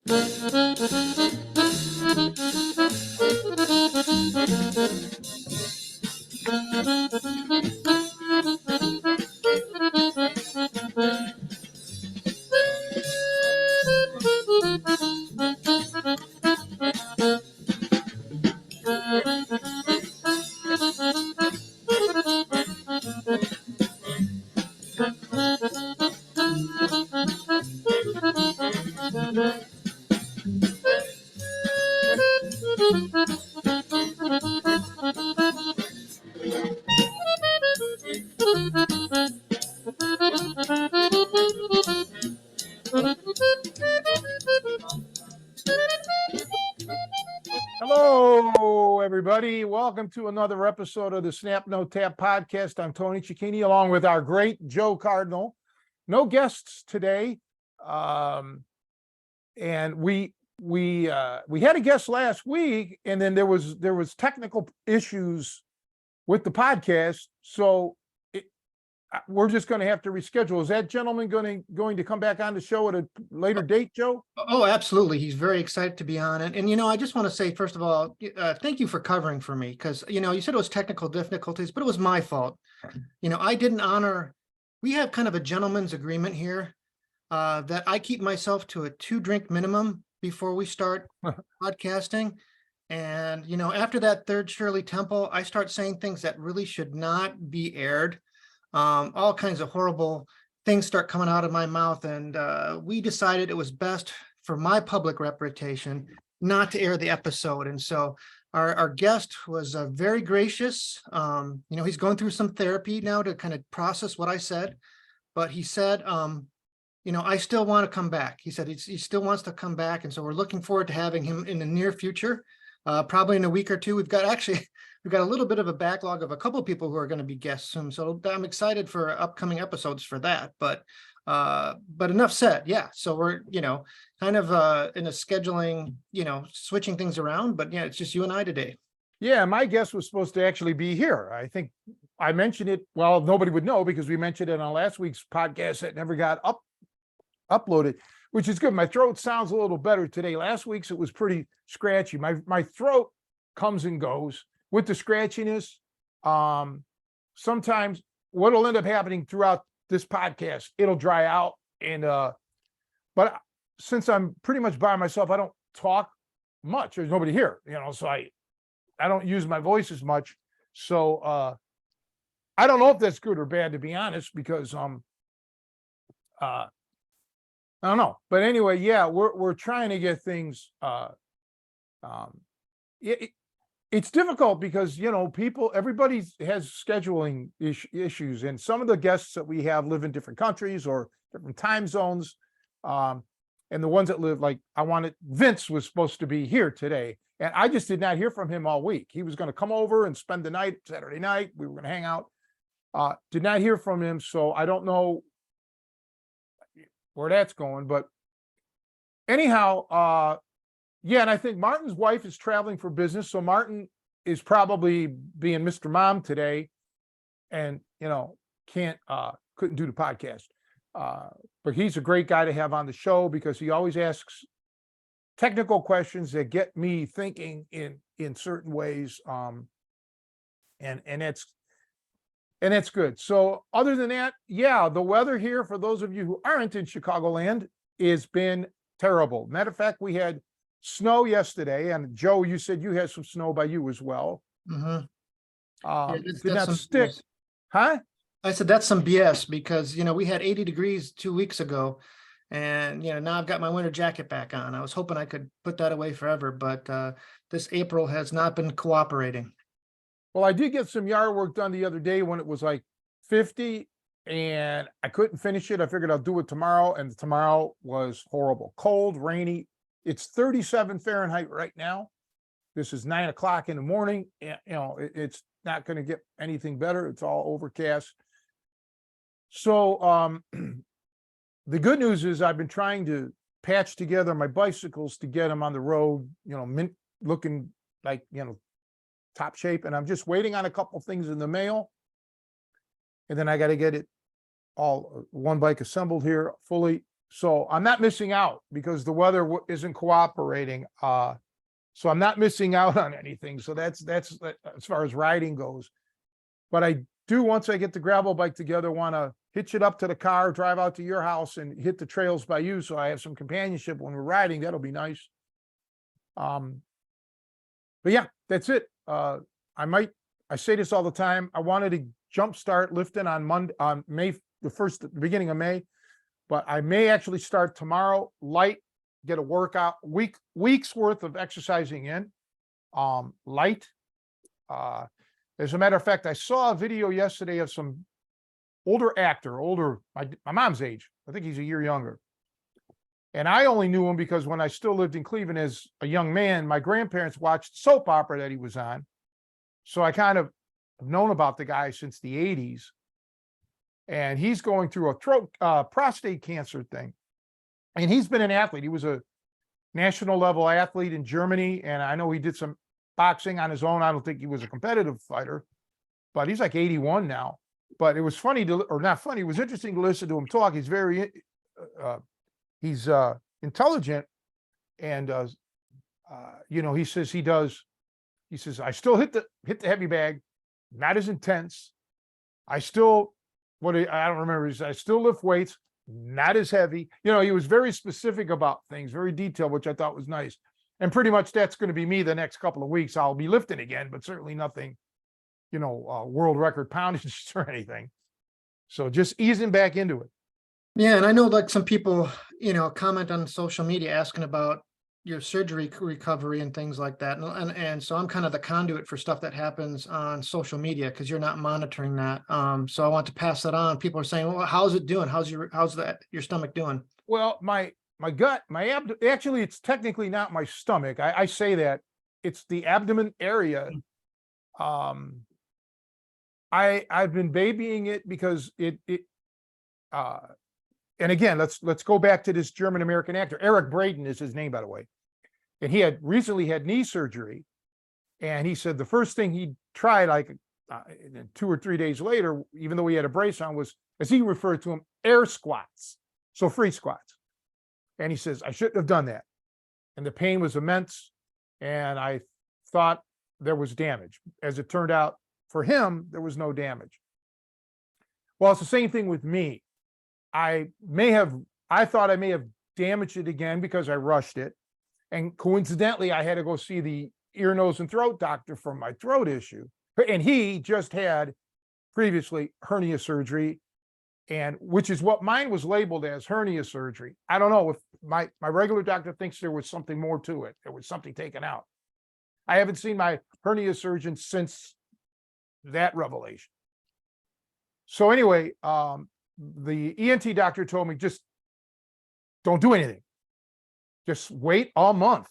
Hello, everybody. Welcome to another episode of the Snap No Tap podcast. I'm Tony Cecchine, along with our great Joe Cardinal. No guests today, and we had a guest last week, and then there was technical issues with the podcast, so we're just going to have to reschedule. Is that gentleman going to come back on the show at a later date, Joe? Oh, absolutely. He's very excited to be on it. And, I just want to say, first of all, thank you for covering for me because, you said it was technical difficulties, but it was my fault. I didn't honor, we have kind of a gentleman's agreement here that I keep myself to a 2-drink minimum before we start podcasting. And, after that third Shirley Temple, I start saying things that really should not be aired. All kinds of horrible things start coming out of my mouth. And we decided it was best for my public reputation not to air the episode. And so our guest was very gracious. He's going through some therapy now to kind of process what I said. But he said, I still want to come back. He said he still wants to come back. And so we're looking forward to having him in the near future, probably in a week or two. We've got a little bit of a backlog of a couple of people who are going to be guests soon. So I'm excited for upcoming episodes for that. But enough said. Yeah. So we're, kind of in a scheduling, switching things around. But yeah, it's just you and I today. Yeah, my guest was supposed to actually be here. I think I mentioned it. Well, nobody would know because we mentioned it on last week's podcast that never got uploaded, which is good. My throat sounds a little better today. Last week's it was pretty scratchy. My throat comes and goes with the scratchiness. Sometimes what'll end up happening throughout this podcast, it'll dry out. And but since I'm pretty much by myself, I don't talk much. There's nobody here, so I don't use my voice as much. So I don't know if that's good or bad, to be honest, because I don't know. But anyway, yeah, we're trying to get things it's difficult because everybody has scheduling issues, and some of the guests that we have live in different countries or different time zones, and the ones that live, like Vince was supposed to be here today, and I just did not hear from him all week. He was going to come over and spend the night Saturday night. We were going to hang out. Did not hear from him, so I don't know where that's going. But anyhow, yeah, and I think Martin's wife is traveling for business, so Martin is probably being Mr. Mom today, and couldn't do the podcast. But he's a great guy to have on the show because he always asks technical questions that get me thinking in certain ways, and that's good. So other than that, yeah, the weather here for those of you who aren't in Chicagoland has been terrible. Matter of fact, we had snow yesterday, and Joe, you said you had some snow by you as well. Mm-hmm. Did not stick, BS. Huh? I said that's some BS because we had 80 degrees 2 weeks ago, and now I've got my winter jacket back on. I was hoping I could put that away forever, but this April has not been cooperating. Well, I did get some yard work done the other day when it was like 50, and I couldn't finish it. I figured I'll do it tomorrow, and tomorrow was horrible, cold, rainy. It's 37 Fahrenheit right now. This is 9 o'clock in the morning. It's not going to get anything better. It's all overcast. So the good news is I've been trying to patch together my bicycles to get them on the road, mint looking like, top shape. And I'm just waiting on a couple things in the mail. And then I got to get it all one bike assembled here fully. So I'm not missing out because the weather isn't cooperating. So I'm not missing out on anything. So that's as far as riding goes. But I do, once I get the gravel bike together, want to hitch it up to the car, drive out to your house and hit the trails by you. So I have some companionship when we're riding. That'll be nice. But yeah, that's it. I say this all the time. I wanted to jumpstart lifting on Monday, on the beginning of May, but I may actually start tomorrow, light, get a workout, week's worth of exercising in, light. As a matter of fact, I saw a video yesterday of some older actor, my mom's age. I think he's a year younger. And I only knew him because when I still lived in Cleveland as a young man, my grandparents watched soap opera that he was on. So I kind of have known about the guy since the 80s. And he's going through a prostate cancer thing. And he's been an athlete. He was a national level athlete in Germany. And I know he did some boxing on his own. I don't think he was a competitive fighter, but he's like 81 now. But it was funny or not funny. It was interesting to listen to him talk. He's very, he's intelligent. And, he says, I still hit the heavy bag, not as intense. I don't remember. He said, I still lift weights, not as heavy. He was very specific about things, very detailed, which I thought was nice. And pretty much that's going to be me the next couple of weeks. I'll be lifting again, but certainly nothing, world record poundage or anything. So just easing back into it. Yeah, and I know like some people, comment on social media asking about your surgery recovery and things like that. And so I'm kind of the conduit for stuff that happens on social media because you're not monitoring that. So I want to pass that on. People are saying, well, how's it doing? How's your stomach doing? Well, my gut, actually, it's technically not my stomach. I say that it's the abdomen area. I've been babying it because and again, let's go back to this German American actor. Eric Braeden is his name, by the way. And he had recently had knee surgery. And he said the first thing he tried, like 2 or 3 days later, even though he had a brace on, was, as he referred to them, air squats. So free squats. And he says, I shouldn't have done that. And the pain was immense. And I thought there was damage. As it turned out, for him, there was no damage. Well, it's the same thing with me. I thought I may have damaged it again because I rushed it. And coincidentally, I had to go see the ear, nose, and throat doctor for my throat issue. And he just had previously hernia surgery, and which is what mine was labeled as, hernia surgery. I don't know if my regular doctor thinks there was something more to it. There was something taken out. I haven't seen my hernia surgeon since that revelation. So anyway, the ENT doctor told me, just don't do anything. Just wait all month.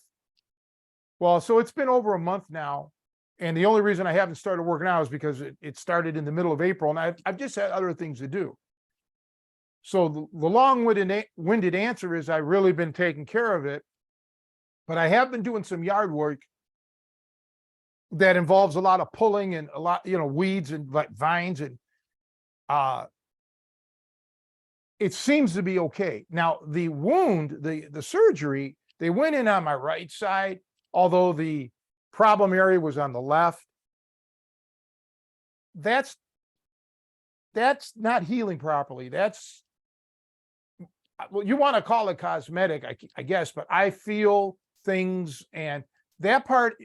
Well, so it's been over a month now. And the only reason I haven't started working out is because it started in the middle of April, and I've just had other things to do. So the long-winded answer is I've really been taking care of it, but I have been doing some yard work that involves a lot of pulling and a lot, weeds and like vines, and it seems to be okay. Now, the wound, the surgery, they went in on my right side, although the problem area was on the left. That's not healing properly. Well, you want to call it cosmetic, I guess, but I feel things, and that part,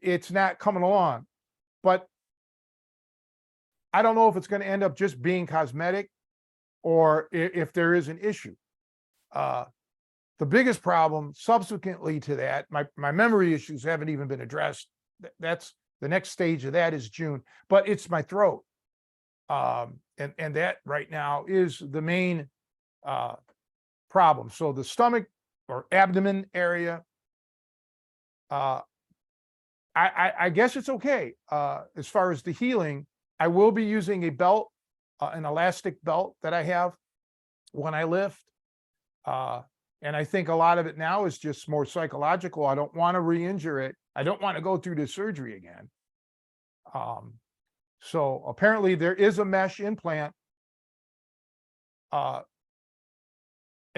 it's not coming along. But I don't know if it's going to end up just being cosmetic or if there is an issue. The biggest problem subsequently to that, my memory issues haven't even been addressed. That's the next stage of that is June, but it's my throat. And that right now is the main problem. So the stomach or abdomen area, I guess it's okay. As far as the healing, I will be using a belt, an elastic belt that I have when I lift. And I think a lot of it now is just more psychological. I don't want to re-injure it. I don't want to go through the surgery again. So apparently there is a mesh implant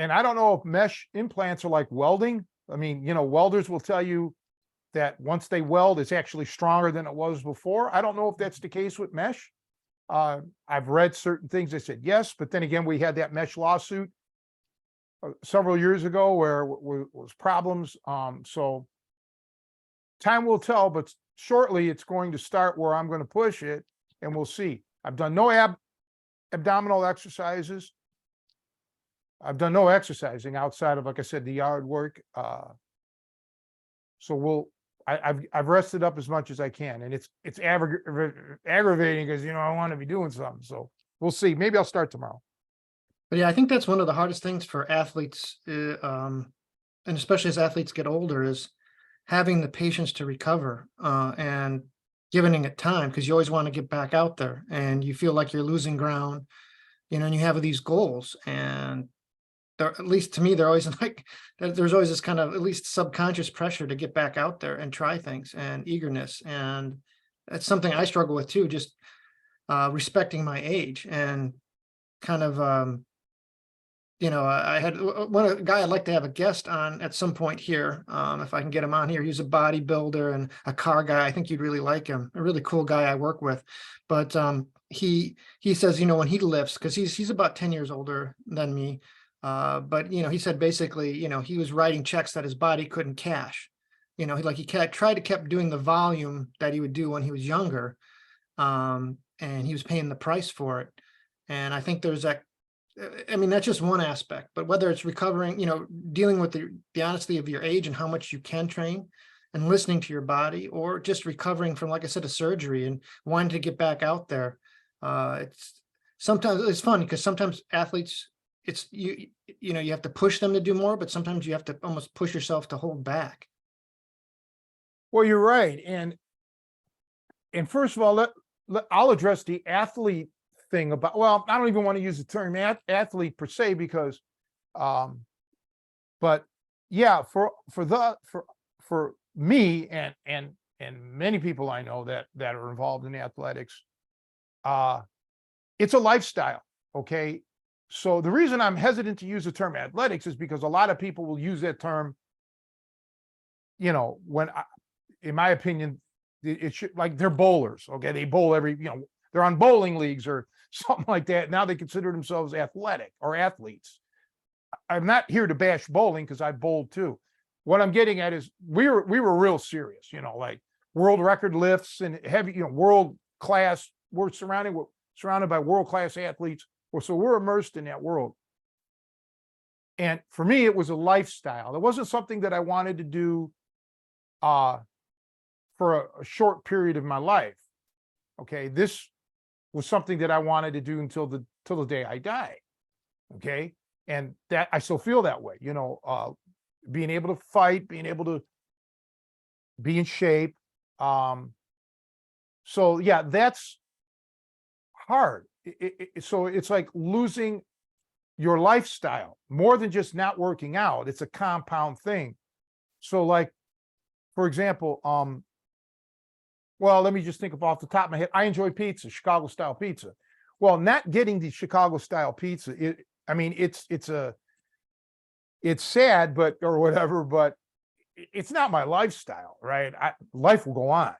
And I don't know if mesh implants are like welding. I mean, welders will tell you that once they weld, it's actually stronger than it was before. I don't know if that's the case with mesh. I've read certain things that said yes, but then again, we had that mesh lawsuit several years ago where was problems. So time will tell, but shortly it's going to start where I'm going to push it, and we'll see. I've done no abdominal exercises. I've done no exercising outside of, like I said, the yard work. So I've rested up as much as I can, and it's aggravating because I want to be doing something. So we'll see. Maybe I'll start tomorrow. But yeah, I think that's one of the hardest things for athletes, and especially as athletes get older, is having the patience to recover, and giving it time, because you always want to get back out there and you feel like you're losing ground, and you have these goals, and at least to me, they're always like, there's always this kind of at least subconscious pressure to get back out there and try things, and eagerness. And that's something I struggle with too, just respecting my age, and kind of, I had one guy I'd like to have a guest on at some point here. If I can get him on here, he's a bodybuilder and a car guy. I think you'd really like him. A really cool guy I work with. But he says, when he lifts, because he's about 10 years older than me. But he said basically, he was writing checks that his body couldn't cash. He tried to keep doing the volume that he would do when he was younger, and he was paying the price for it. And I think there's that. I mean, that's just one aspect. But whether it's recovering, dealing with the honesty of your age and how much you can train, and listening to your body, or just recovering from, like I said, a surgery and wanting to get back out there. Sometimes it's fun because sometimes athletes, it's you have to push them to do more, but sometimes you have to almost push yourself to hold back. Well, you're right. And first of all, I'll address the athlete thing about, well, I don't even want to use the term athlete per se, because but yeah, for me and many people I know that are involved in athletics, it's a lifestyle. Okay. So the reason I'm hesitant to use the term athletics is because a lot of people will use that term, when in my opinion, it should, like, they're bowlers. Okay. They bowl they're on bowling leagues or something like that. Now they consider themselves athletic or athletes. I'm not here to bash bowling, because I bowled too. What I'm getting at is we were real serious, like world record lifts and heavy, world class. We're surrounded by world class athletes. So we're immersed in that world. And for me, it was a lifestyle. It wasn't something that I wanted to do for a short period of my life. Okay. This was something that I wanted to do until the day I die. Okay. And that I still feel that way, being able to fight, being able to be in shape. So yeah, that's hard. So it's like losing your lifestyle more than just not working out. It's a compound thing. So, like, for example, well, let me just think off the top of my head. I enjoy pizza, Chicago style pizza. Well, not getting the Chicago style pizza, it's sad, or whatever, but it's not my lifestyle, right? Life will go on.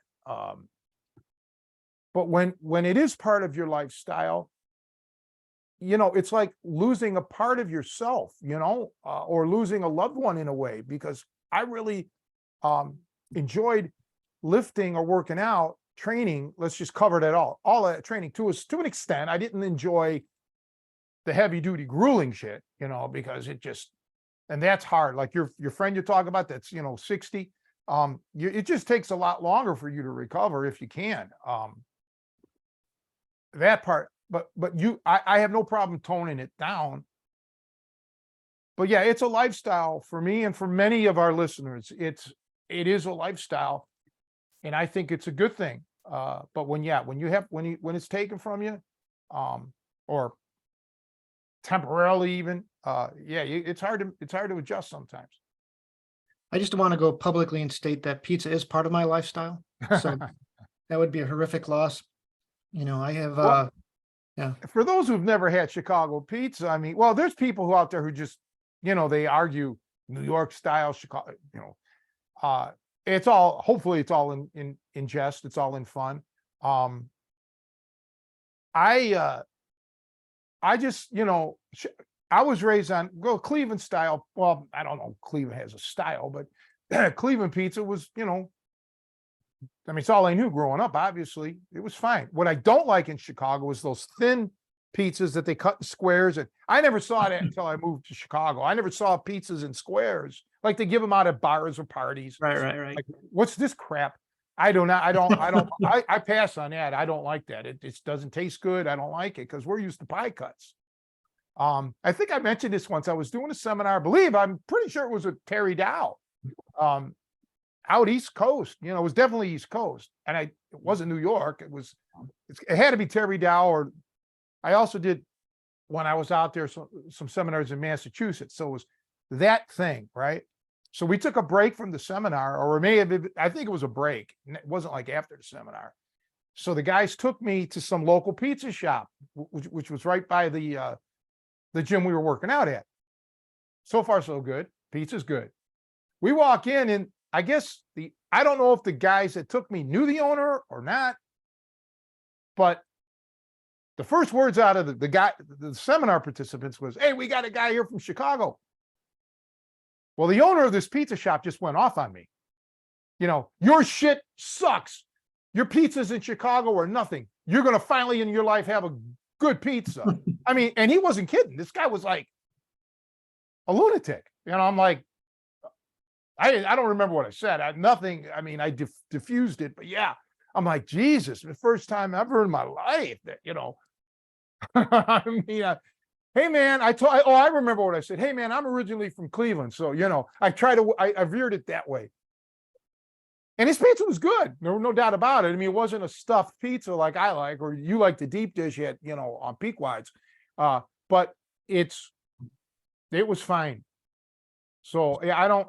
But when it is part of your lifestyle, it's like losing a part of yourself, or losing a loved one in a way, because I really enjoyed lifting or working out, training. Let's just cover that all that training to an extent. I didn't enjoy the heavy duty grueling shit, because and that's hard. Like your friend you're talking about, that's 60. It just takes a lot longer for you to recover if you can. That part, but I have no problem toning it down. But yeah, it's a lifestyle for me and for many of our listeners. It is a lifestyle, and I think it's a good thing. But when it's taken from you, or temporarily even, it's hard to adjust sometimes. I just want to go publicly and state that pizza is part of my lifestyle. So that would be a horrific loss. I have, For those who've never had Chicago pizza, I mean, well, there's people out there who just they argue New York style, Chicago, it's all, hopefully it's all in jest. It's all in fun. I just, I was raised on Cleveland style. Well, I don't know, Cleveland has a style, but Cleveland pizza was, it's all I knew growing up. Obviously, it was fine. What I don't like in Chicago is those thin pizzas that they cut in squares. And I never saw that until I moved to Chicago. I never saw pizzas in squares like they give them out at bars or parties. Right. Like, what's this crap? I pass on that. I don't like that. It just doesn't taste good. I don't like it because we're used to pie cuts. I think I mentioned this once. I was doing a seminar, I'm pretty sure it was with Terry Dow. Out East Coast, it was definitely East Coast. And it wasn't New York. It had to be Terry Dow, or I also did, when I was out there, some seminars in Massachusetts. So it was that thing, right? So we took a break from the seminar, or it may have been, I think it was a break. It wasn't like after the seminar. So the guys took me to some local pizza shop, which was right by the gym we were working out at. So far, so good. Pizza's good. We walk in, and I guess I don't know if the guys that took me knew the owner or not, but the first words out of the seminar participants was, "Hey, we got a guy here from Chicago." Well, the owner of this pizza shop just went off on me. Your shit sucks. Your pizzas in Chicago are nothing. You're going to finally in your life have a good pizza. And he wasn't kidding. This guy was like a lunatic. I'm like, I don't remember what I said. I diffused it, but yeah, I'm like, Jesus, the first time ever in my life that, hey man, I remember what I said. Hey man, I'm originally from Cleveland. So, I veered it that way. And his pizza was good. No doubt about it. It wasn't a stuffed pizza like I like, or you like the deep dish at, on Peakwides. But it was fine. So yeah,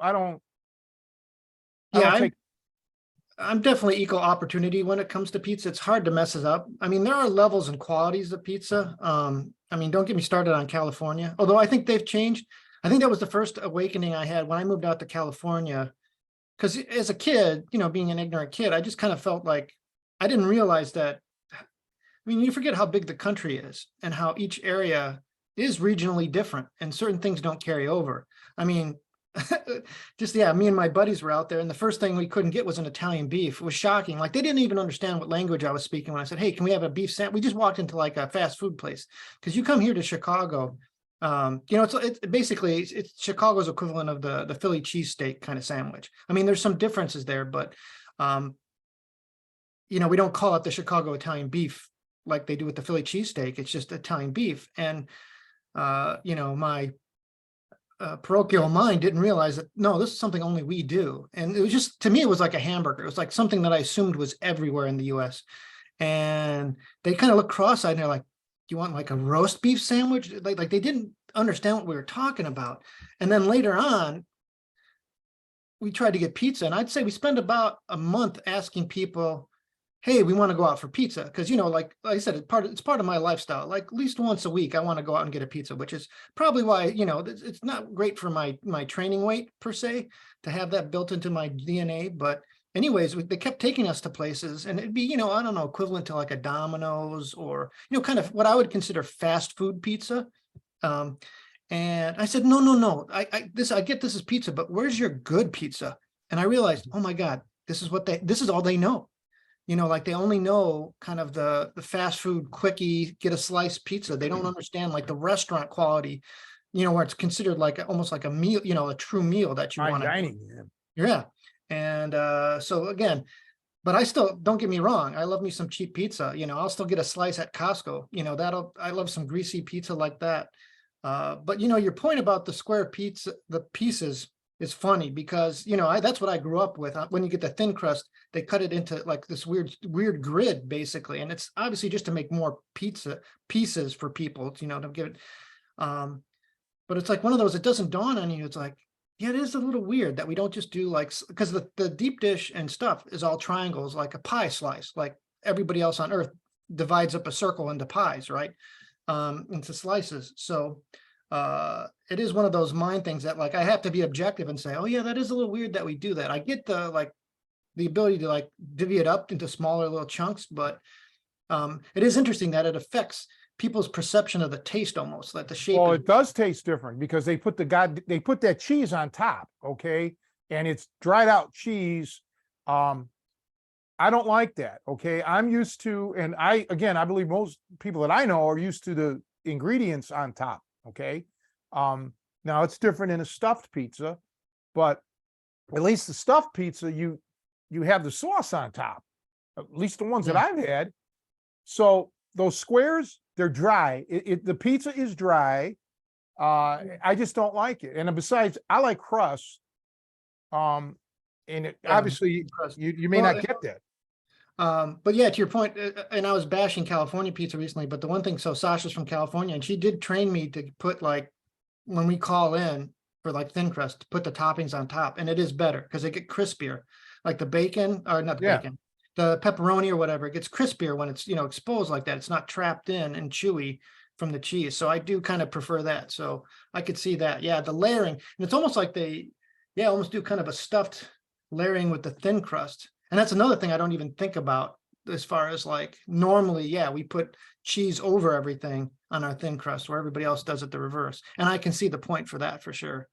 I'm definitely equal opportunity when it comes to pizza. It's hard to mess it up. There are levels and qualities of pizza. Don't get me started on California, although I think they've changed. I think that was the first awakening I had when I moved out to California. Because as a kid, being an ignorant kid, I just kind of felt like I didn't realize that. You forget how big the country is and how each area is regionally different, and certain things don't carry over. Me and my buddies were out there, and the first thing we couldn't get was an Italian beef. It was shocking. Like, they didn't even understand what language I was speaking when I said, "Hey, can we have a beef sandwich?" We just walked into like a fast food place, because you come here to Chicago, it's basically it's Chicago's equivalent of the Philly cheesesteak kind of sandwich. There's some differences there, but we don't call it the Chicago Italian beef like they do with the Philly cheesesteak. It's just Italian beef. And my parochial mind didn't realize that, no, this is something only we do. And it was just, to me, it was like a hamburger. It was like something that I assumed was everywhere in the US. And they kind of looked cross-eyed and they're like, "Do you want like a roast beef sandwich?" Like they didn't understand what we were talking about. And then later on, we tried to get pizza. And I'd say we spent about a month asking people, "Hey, we want to go out for pizza." Because, like I said, it's part of my lifestyle. Like, at least once a week, I want to go out and get a pizza, which is probably why, it's not great for my training weight per se to have that built into my DNA. But anyways, they kept taking us to places, and it'd be, I don't know, equivalent to like a Domino's, or, kind of what I would consider fast food pizza. And I said, no, I get this is pizza, but where's your good pizza? And I realized, oh my God, this is all they know. Like, they only know kind of the fast food quickie, get a slice pizza. They don't understand like the restaurant quality, where it's considered like almost like a meal, a true meal that you want to. Dining. Yeah. And so again, but I still, don't get me wrong, I love me some cheap pizza. I'll still get a slice at Costco. I love some greasy pizza like that. But your point about the square pizza, the pieces, is funny, because that's what I grew up with. When you get the thin crust, they cut it into like this weird grid basically, and it's obviously just to make more pizza pieces for people, to give it. But it's like one of those, it doesn't dawn on you. It's like, yeah, it is a little weird that we don't just do like, because the deep dish and stuff is all triangles, like a pie slice, like everybody else on earth divides up a circle into pies, right? Into slices. So it is one of those mind things that like I have to be objective and say, oh yeah, that is a little weird that we do that. I get the like the ability to like divvy it up into smaller little chunks, but it is interesting that it affects people's perception of the taste almost, like the shape. Well, is- it does taste different because they put they put that cheese on top, okay? And it's dried out cheese. I don't like that, okay? I'm used to, and I believe most people that I know are used to the ingredients on top, okay? Now it's different in a stuffed pizza, but at least the stuffed pizza, you have the sauce on top, at least the ones that Yeah. I've had. So those squares, they're dry. The pizza is dry. I just don't like it. And besides, I like crust. And Yeah, obviously crust. you may Well, not get that. But yeah, to your point, and I was bashing California pizza recently, but the one thing, so Sasha's from California, and she did train me to put like, when we call in for like thin crust, to put the toppings on top, and it is better because they get crispier. Like the bacon, or not the Yeah. bacon, the pepperoni or whatever, it gets crispier when it's, exposed like that. It's not trapped in and chewy from the cheese. So I do kind of prefer that. So I could see that. Yeah, the layering, and it's almost like they, almost do kind of a stuffed layering with the thin crust. And that's another thing I don't even think about as far as like normally, yeah, we put cheese over everything on our thin crust where everybody else does it the reverse. And I can see the point for that for sure.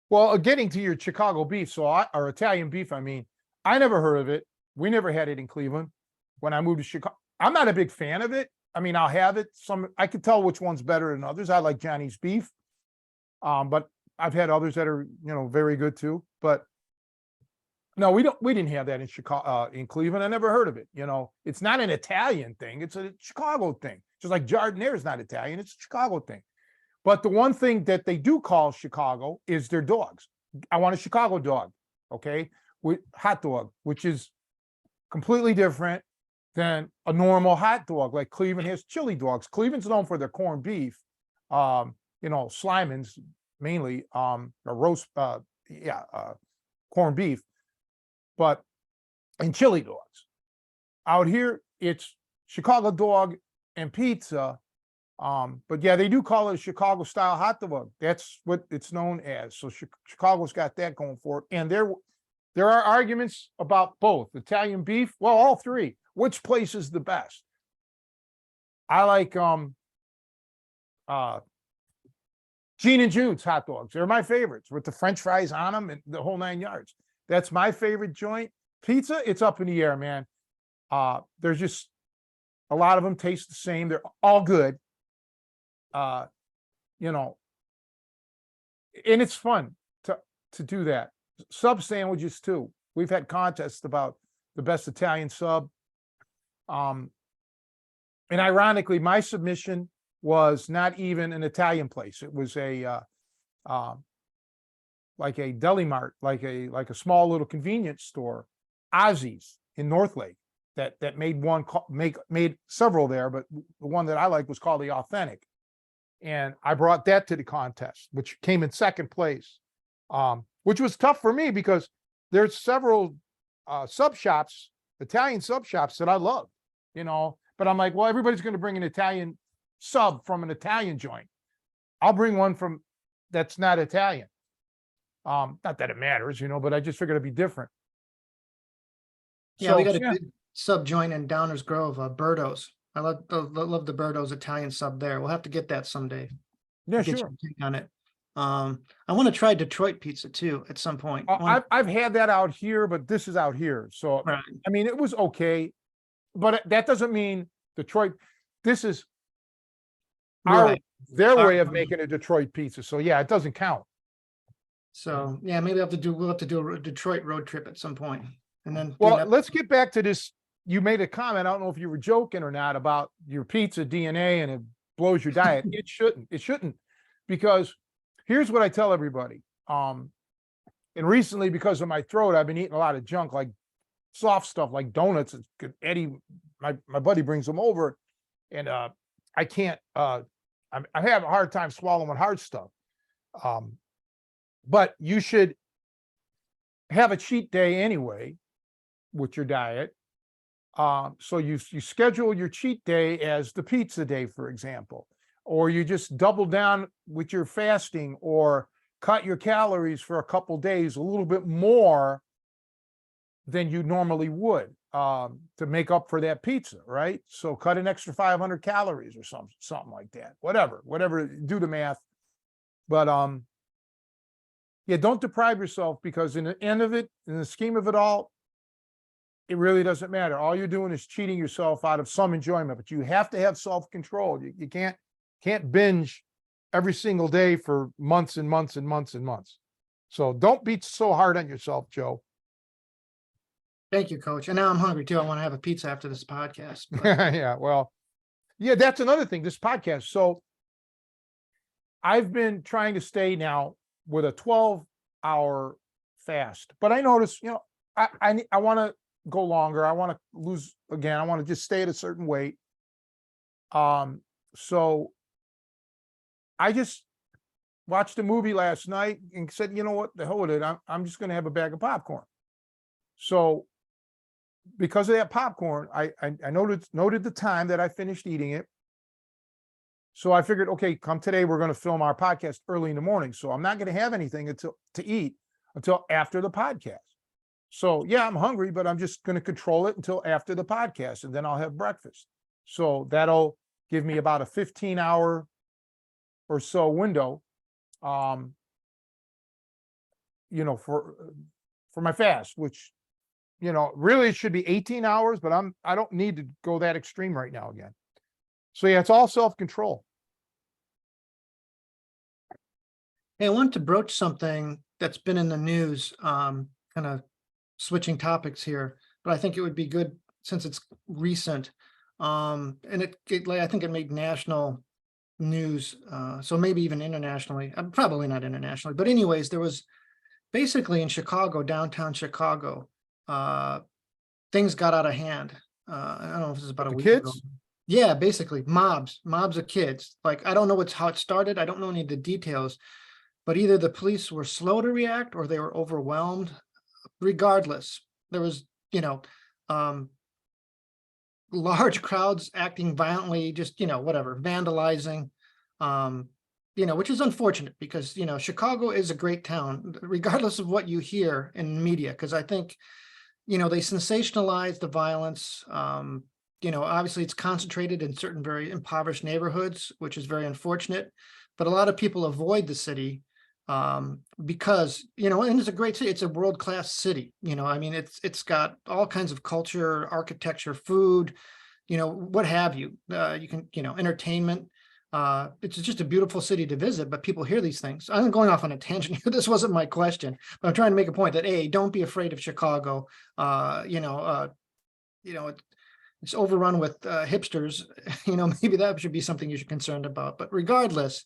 Well, getting to your Chicago beef, or Italian beef, I mean, I never heard of it. We never had it in Cleveland. When I moved to Chicago, I'm not a big fan of it. I mean, I'll have it. I could tell which one's better than others. I like Johnny's beef, but I've had others that are, very good too. But no, we didn't have that in Chicago, in Cleveland. I never heard of it. It's not an Italian thing. It's a Chicago thing. Just like Jardiniere is not Italian. It's a Chicago thing. But the one thing that they do call Chicago is their dogs. I want a Chicago dog, okay, with hot dog, which is completely different than a normal hot dog. Like Cleveland has chili dogs. Cleveland's known for their corned beef, Slyman's mainly, or roast, corned beef, but and chili dogs. Out here, it's Chicago dog and pizza. But yeah, they do call it a Chicago style hot dog. That's what it's known as. So Chicago's got that going for it. And there are arguments about both Italian beef. Well, all three. Which place is the best? I like Gene and Jude's hot dogs. They're my favorites with the French fries on them and the whole 9 yards. That's my favorite joint. Pizza, it's up in the air, man. There's just a lot of them taste the same. They're all good. And it's fun to do that. Sub sandwiches too. We've had contests about the best Italian sub. And ironically, my submission was not even an Italian place. It was like a deli mart, like a small little convenience store, Ozzy's in Northlake, that made several there, but the one that I like was called the Authentic. And I brought that to the contest, which came in second place, which was tough for me because there's several sub shops, Italian sub shops that I love, but I'm like, well, everybody's going to bring an Italian sub from an Italian joint. I'll bring one from that's not Italian. Not that it matters, but I just figured it'd be different. Yeah, we got a good sub joint in Downers Grove, Birdo's. I love the Birdo's Italian sub there. We'll have to get that someday. Yeah, Get sure. your take on it. I want to try Detroit pizza too at some point. I've had that out here, but this is out here. So, Right. I mean, it was okay, but that doesn't mean Detroit. This is Right. their way of making a Detroit pizza. So yeah, it doesn't count. So yeah, maybe we'll have to do a Detroit road trip at some point. And then Well, let's get back to this. You made a comment. I don't know if you were joking or not about your pizza DNA and it blows your diet. It shouldn't. It shouldn't, because here's what I tell everybody. And recently, because of my throat, I've been eating a lot of junk, like soft stuff, like donuts. Eddie, my buddy, brings them over, and I can't. I have a hard time swallowing hard stuff. But you should have a cheat day anyway with your diet. So you schedule your cheat day as the pizza day, for example, or you just double down with your fasting, or cut your calories for a couple days a little bit more than you normally would, to make up for that pizza, right? So cut an extra 500 calories or something like that. Whatever, do the math. But yeah, don't deprive yourself, because in the end of it, in the scheme of it all, it really doesn't matter. All you're doing is cheating yourself out of some enjoyment. But you have to have self-control. You can't binge every single day for months and months and months and months. So don't be so hard on yourself, Joe. Thank you, Coach. And now I'm hungry too. I want to have a pizza after this podcast. But Yeah, well, yeah, that's another thing, this podcast. So I've been trying to stay now with a 12-hour fast, but I notice, I want to go longer. I want to lose again. I want to just stay at a certain weight. So I just watched a movie last night and said, you know what, the hell with it. I'm just going to have a bag of popcorn. So because of that popcorn, I noted the time that I finished eating it. So I figured, okay, come today, we're going to film our podcast early in the morning. So I'm not going to have anything to eat until after the podcast. So yeah, I'm hungry, but I'm just going to control it until after the podcast, and then I'll have breakfast. So that'll give me about a 15-hour or so window, for my fast, which, really it should be 18 hours, but I don't need to go that extreme right now again. So yeah, it's all self-control. hey, I want to broach something that's been in the news, kind of switching topics here, but I think it would be good since it's recent. And I think it made national news, so maybe even internationally, probably not internationally, but anyways, there was basically in Chicago, downtown Chicago, things got out of hand. I don't know if this is about a The week ago. kids, Yeah, basically mobs of kids. Like, I don't know how it started. I don't know any of the details, but either the police were slow to react or they were overwhelmed. Regardless, there was, large crowds acting violently, just, whatever, vandalizing, which is unfortunate because, Chicago is a great town, regardless of what you hear in media, because I think, they sensationalize the violence. Obviously it's concentrated in certain very impoverished neighborhoods, which is very unfortunate, but a lot of people avoid the city because, and it's a great city. It's a world-class city. I mean, it's got all kinds of culture, architecture, food, what have you. You can, entertainment. It's just a beautiful city to visit, but people hear these things. I'm going off on a tangent here. This wasn't my question, but I'm trying to make a point that, A, don't be afraid of Chicago. It's overrun with hipsters. Maybe that should be something you should be concerned about. But regardless,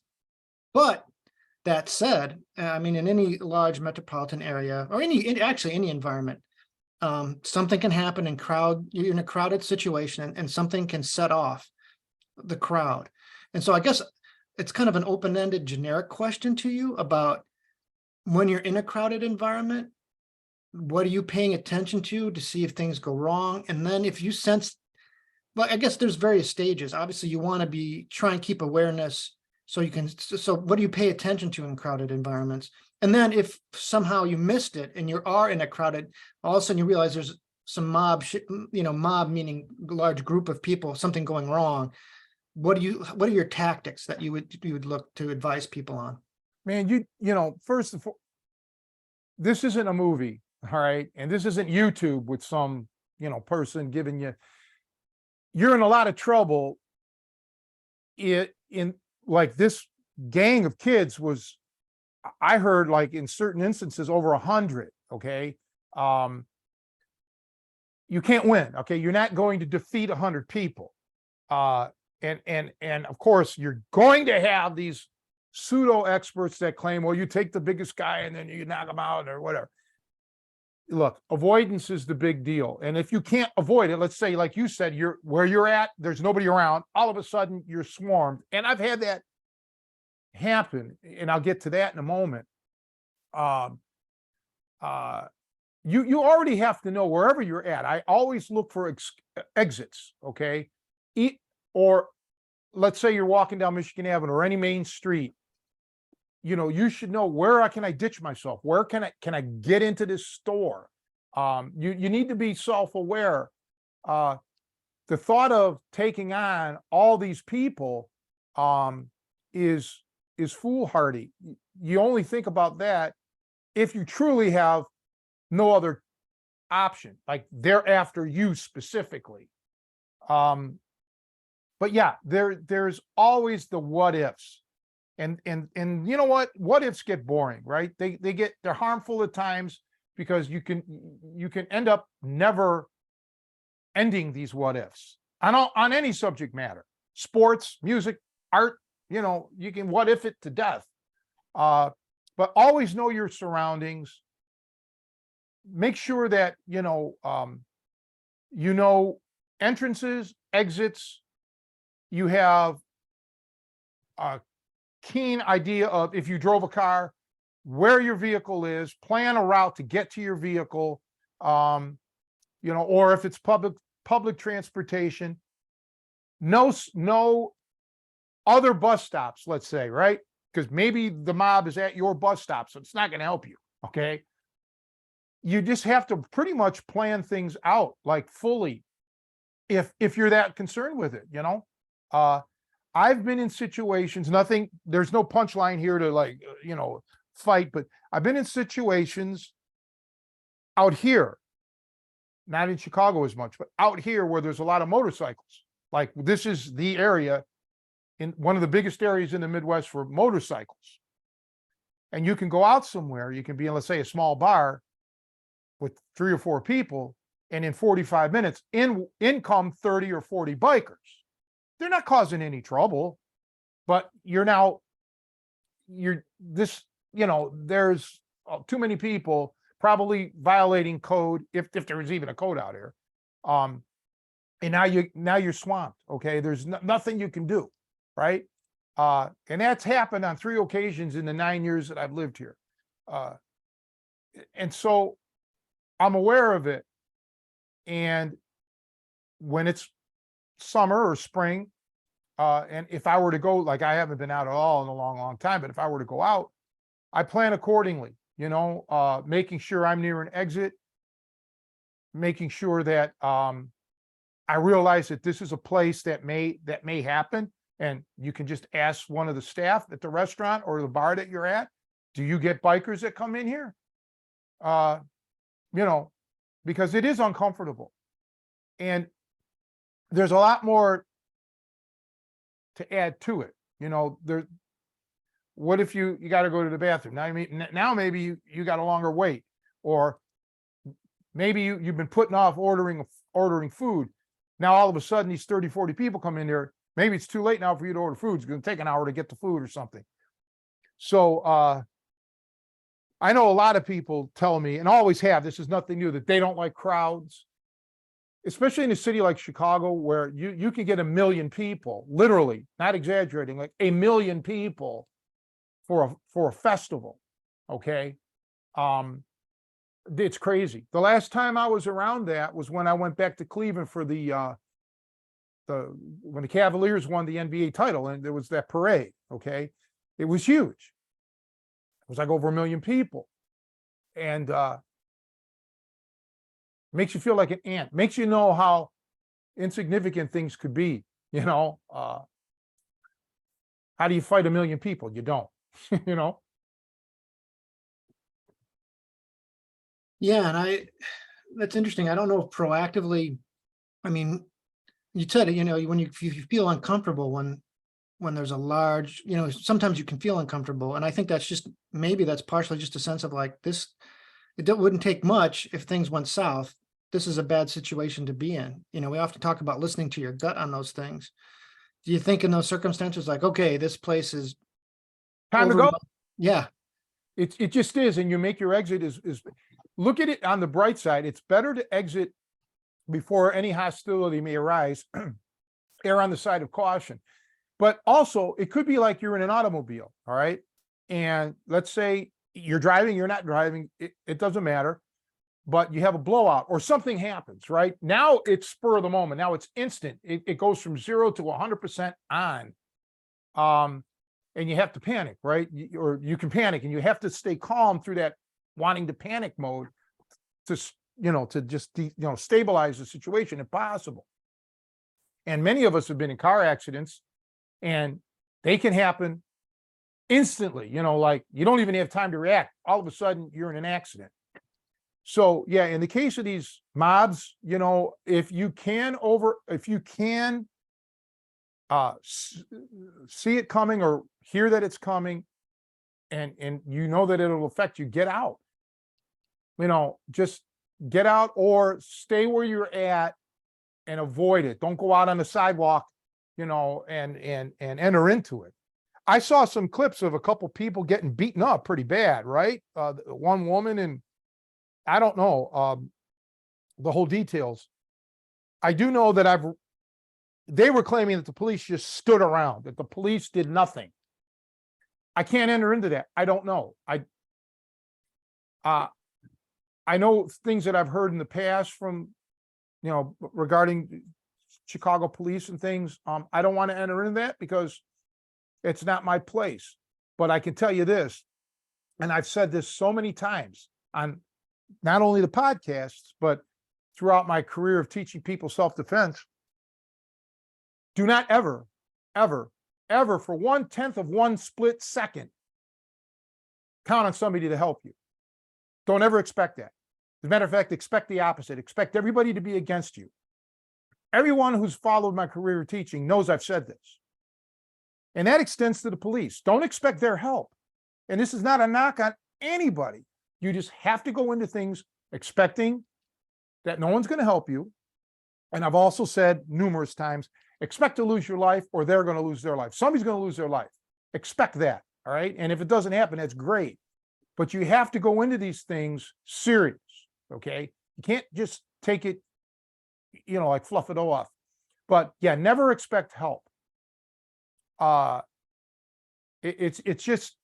that said, I mean, in any large metropolitan area or actually any environment, something can happen you're in a crowded situation and something can set off the crowd. And so I guess it's kind of an open-ended generic question to you about when you're in a crowded environment, what are you paying attention to see if things go wrong? And then if you sense, well, I guess there's various stages. Obviously you want to try and keep awareness so what do you pay attention to in crowded environments? And then if somehow you missed it and you are in a crowded, all of a sudden you realize there's some mob meaning large group of people, something going wrong. What are your tactics that you would look to advise people on? man, first of all, this isn't a movie, all right? And this isn't YouTube with some, person giving you're in a lot of trouble. In like this gang of kids was, I heard, like in certain instances over 100. Okay. You can't win. Okay. You're not going to defeat 100 people. And of course you're going to have these pseudo experts that claim, well, you take the biggest guy and then you knock him out or whatever. Look, avoidance is the big deal. And if you can't avoid it, let's say, like you said, where you're at, there's nobody around, all of a sudden you're swarmed. And I've had that happen, and I'll get to that in a moment. You already have to know wherever you're at. I always look for exits. Okay. Or let's say you're walking down Michigan Avenue or any main street, you should know, where can I ditch myself? Where can I get into this store? You need to be self-aware. The thought of taking on all these people is foolhardy. You only think about that if you truly have no other option, like they're after you specifically. But yeah, there's always the what ifs. And you know what ifs get boring, right? They're harmful at times, because you can end up never ending these what ifs on any subject matter, sports, music, art. You can what if it to death. But always know your surroundings. Make sure that entrances, exits. You have a keen idea of, if you drove a car, where your vehicle is. Plan a route to get to your vehicle. Or if it's public transportation, no other bus stops, let's say, right? Because maybe the mob is at your bus stop, so it's not going to help you. Okay. You just have to pretty much plan things out, like, fully, if you're that concerned with it. I've been in situations, there's no punchline here to fight, but I've been in situations out here, not in Chicago as much, but out here where there's a lot of motorcycles. Like, this is the area, in one of the biggest areas in the Midwest for motorcycles. And you can go out somewhere, you can be in, let's say, a small bar with 3 or 4 people, and in 45 minutes, in come 30 or 40 bikers. They're not causing any trouble, but there's too many people probably violating code, if there was even a code out here. And now you're swamped. Okay. There's nothing you can do. Right. And that's happened on 3 occasions in the 9 years that I've lived here. And so I'm aware of it. And when it's summer or spring, and if I were to go, like, I haven't been out at all in a long, long time, but if I were to go out, I plan accordingly, making sure I'm near an exit, making sure that I realize that this is a place that may happen. And you can just ask one of the staff at the restaurant or the bar that you're at, do you get bikers that come in here? Because it is uncomfortable. And there's a lot more to add to it. What if you got to go to the bathroom? Now maybe you got a longer wait, or maybe you've been putting off ordering food. Now all of a sudden these 30, 40 people come in there. Maybe it's too late now for you to order food. It's going to take an hour to get the food or something. So I know a lot of people tell me, and always have, this is nothing new, that they don't like crowds, especially in a city like Chicago, where you can get 1 million people, literally, not exaggerating, like 1 million people for a festival. Okay. It's crazy. The last time I was around that was when I went back to Cleveland for when the Cavaliers won the NBA title, and there was that parade. Okay. It was huge. It was like over 1 million people. And makes you feel like an ant, makes you know how insignificant things could be. How do you fight 1 million people? You don't. Yeah, and that's interesting. I don't know if proactively, you said it, when you feel uncomfortable when there's a large, sometimes you can feel uncomfortable. And I think maybe that's partially just a sense of like this, wouldn't take much if things went south. This is a bad situation to be in. We often talk about listening to your gut on those things. Do you think in those circumstances, like, okay, this place is Time to go. Yeah. It just is. And you make your exit is look at it on the bright side. It's better to exit before any hostility may arise. Err on the side of caution. But also, it could be like you're in an automobile. All right. And let's say you're driving, you're not driving. It doesn't matter. but you have a blowout or something happens, right? Now it's spur of the moment. Now it's instant. It goes from 0 to 100% on. And you have to panic, right? Or you can panic, and you have to stay calm through that wanting to panic mode to, to just, stabilize the situation if possible. And many of us have been in car accidents, and they can happen instantly, like you don't even have time to react. All of a sudden you're in an accident. So yeah, in the case of these mobs, if you can see it coming or hear that it's coming, and that it'll affect you, get out. Just get out or stay where you're at and avoid it. Don't go out on the sidewalk, and enter into it. I saw some clips of a couple people getting beaten up pretty bad, right? One woman, and I don't know the whole details. I do know that they were claiming that the police just stood around, that the police did nothing. I can't enter into that. I don't know. I know things that I've heard in the past from, regarding Chicago police and things. I don't want to enter into that because it's not my place. But I can tell you this, and I've said this so many times on not only the podcasts, but throughout my career of teaching people self-defense. Do not ever, ever, ever for 1/10 of one split second count on somebody to help you. Don't ever expect that. As a matter of fact, expect the opposite. Expect everybody to be against you. Everyone who's followed my career of teaching knows I've said this. And that extends to the police. Don't expect their help. And this is not a knock on anybody. You just have to go into things expecting that no one's going to help you. And I've also said numerous times, expect to lose your life or they're going to lose their life. Somebody's going to lose their life. Expect that. All right. And if it doesn't happen, that's great. But you have to go into these things serious. Okay. You can't just take it, like fluff it off. But yeah, never expect help. It's just,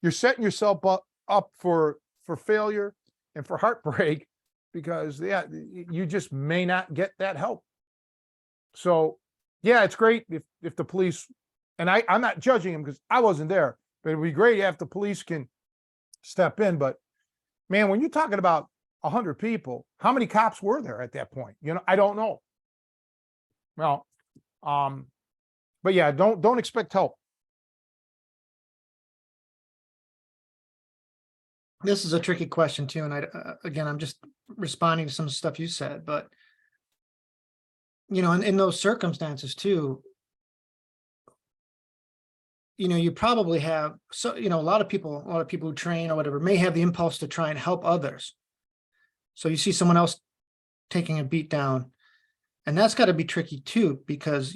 you're setting yourself up for failure and for heartbreak, because you just may not get that help. So yeah, it's great if the police, and I'm not judging them because I wasn't there, but it'd be great if the police can step in. But man, when you're talking about 100 people, how many cops were there at that point? I don't know. Well, but yeah, don't expect help. This is a tricky question too, and again, I'm just responding to some stuff you said, but in those circumstances too, you probably have, so a lot of people who train or whatever may have the impulse to try and help others. So you see someone else taking a beat down, and that's got to be tricky too, because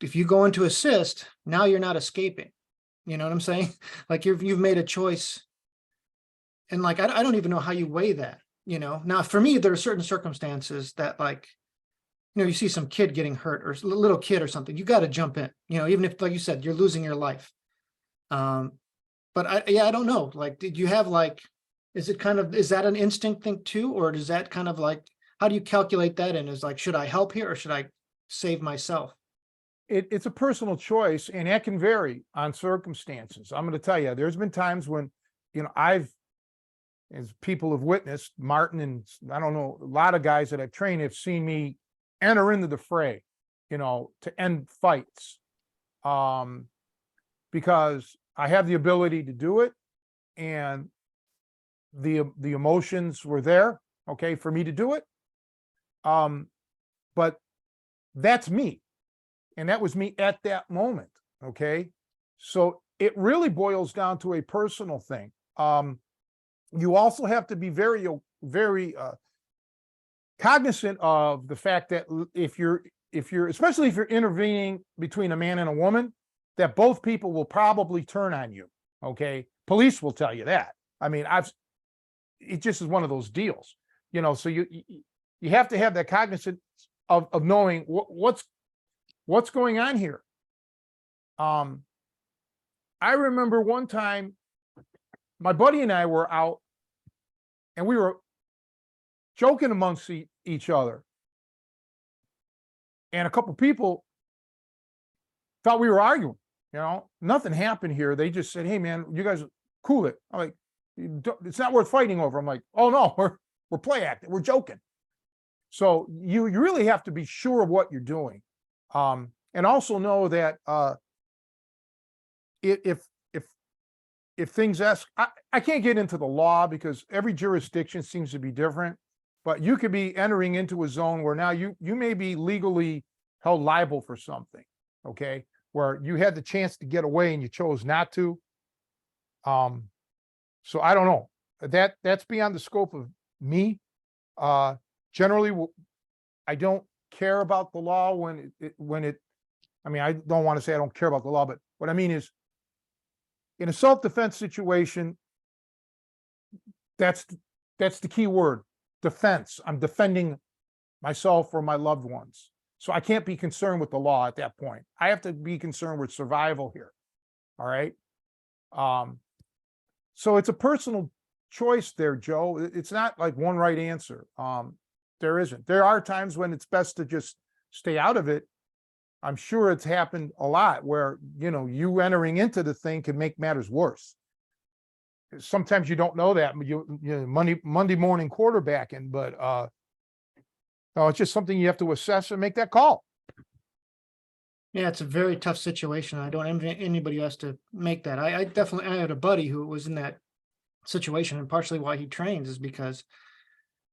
if you go into assist, now you're not escaping. You know what I'm saying? Like you've made a choice. And like, I don't even know how you weigh that, Now, for me, there are certain circumstances that, like, you see some kid getting hurt or little kid or something, you got to jump in, even if, like you said, you're losing your life. But I don't know. Like, did you have is that an instinct thing too? Or does that kind of how do you calculate that in? Is like, should I help here or should I save myself? It's a personal choice, and that can vary on circumstances. I'm going to tell you, there's been times when, as people have witnessed, Martin and I don't know, a lot of guys that I've trained have seen me enter into the fray, to end fights, because I have the ability to do it, and the emotions were there, okay, for me to do it. But that's me, and that was me at that moment, okay? So it really boils down to a personal thing. You also have to be very, very cognizant of the fact that if you're, especially if you're intervening between a man and a woman, that both people will probably turn on you. Okay. Police will tell you that. I mean, it just is one of those deals, so you have to have that cognizance of knowing what's going on here. I remember one time my buddy and I were out, and we were joking amongst each other. And a couple people thought we were arguing, nothing happened here. They just said, "Hey man, you guys cool it." I'm like, "It's not worth fighting over." I'm like, "Oh no, we're play acting, we're joking." So you really have to be sure of what you're doing. And also know that if things I can't get into the law because every jurisdiction seems to be different, but you could be entering into a zone where now you may be legally held liable for something, okay, where you had the chance to get away and you chose not to. So I don't know, that's beyond the scope of me. Generally, I don't care about the law when it I mean, I don't want to say I don't care about the law, but what I mean is, in a self-defense situation, that's the key word, defense. I'm defending myself or my loved ones. So I can't be concerned with the law at that point. I have to be concerned with survival here. All right. So it's a personal choice there, Joe. It's not like one right answer. There isn't. There are times when it's best to just stay out of it. I'm sure it's happened a lot where, you entering into the thing can make matters worse. Sometimes you don't know that, Monday morning quarterbacking, but no, it's just something you have to assess and make that call. Yeah, it's a very tough situation. I don't envy anybody who has to make that. I had a buddy who was in that situation, and partially why he trains is because,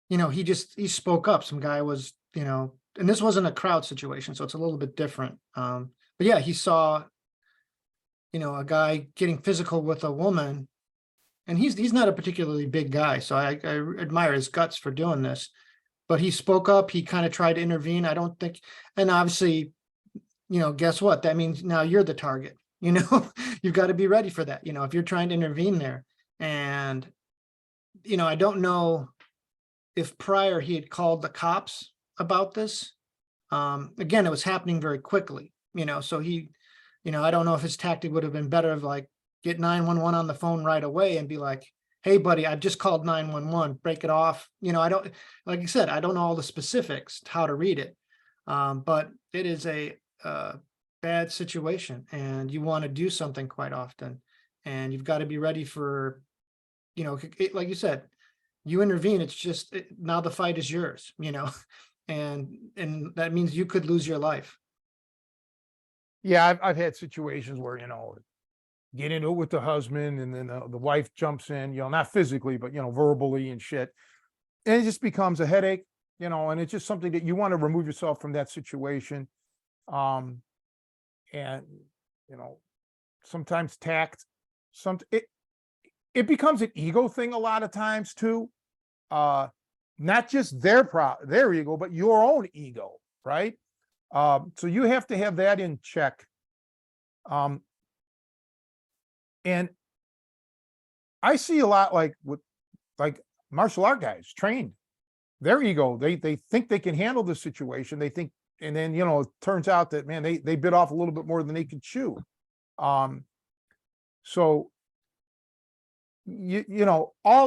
he spoke up. Some guy was, and this wasn't a crowd situation, so it's a little bit different. But yeah, he saw, a guy getting physical with a woman, and he's not a particularly big guy, so I admire his guts for doing this. But he spoke up. He kind of tried to intervene. I don't think, and obviously, guess what? That means now you're the target. You've got to be ready for that. If you're trying to intervene there, and I don't know if prior he had called the cops about this. Again, it was happening very quickly, so he, I don't know if his tactic would have been better of like get 911 on the phone right away and be like, "Hey buddy, I just called 911, break it off." I don't, like I said, I don't know all the specifics, how to read it. But it is a bad situation, and you want to do something quite often, and you've got to be ready for, like you said, you intervene, it's just now the fight is yours, and that means you could lose your life. Yeah, I've had situations where, get into it with the husband and then the wife jumps in, not physically, but, verbally and shit. And it just becomes a headache, and it's just something that you want to remove yourself from that situation. And, sometimes tact, it becomes an ego thing a lot of times too. Not just their ego, but your own ego, right? So you have to have that in check. And I see a lot like martial art guys trained, their ego, they think they can handle the situation. They think, and then, it turns out that, man, they bit off a little bit more than they could chew. So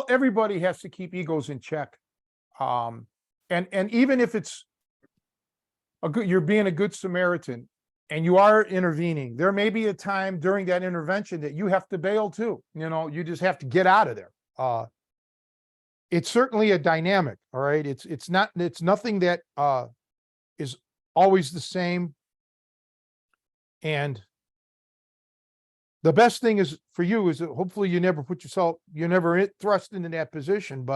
everybody has to keep egos in check. And even if it's you're being a good Samaritan and you are intervening, there may be a time during that intervention that you have to bail too. You just have to get out of there. It's certainly a dynamic. All right. It's nothing that is always the same. And the best thing is for you is that hopefully you're never thrust into that position.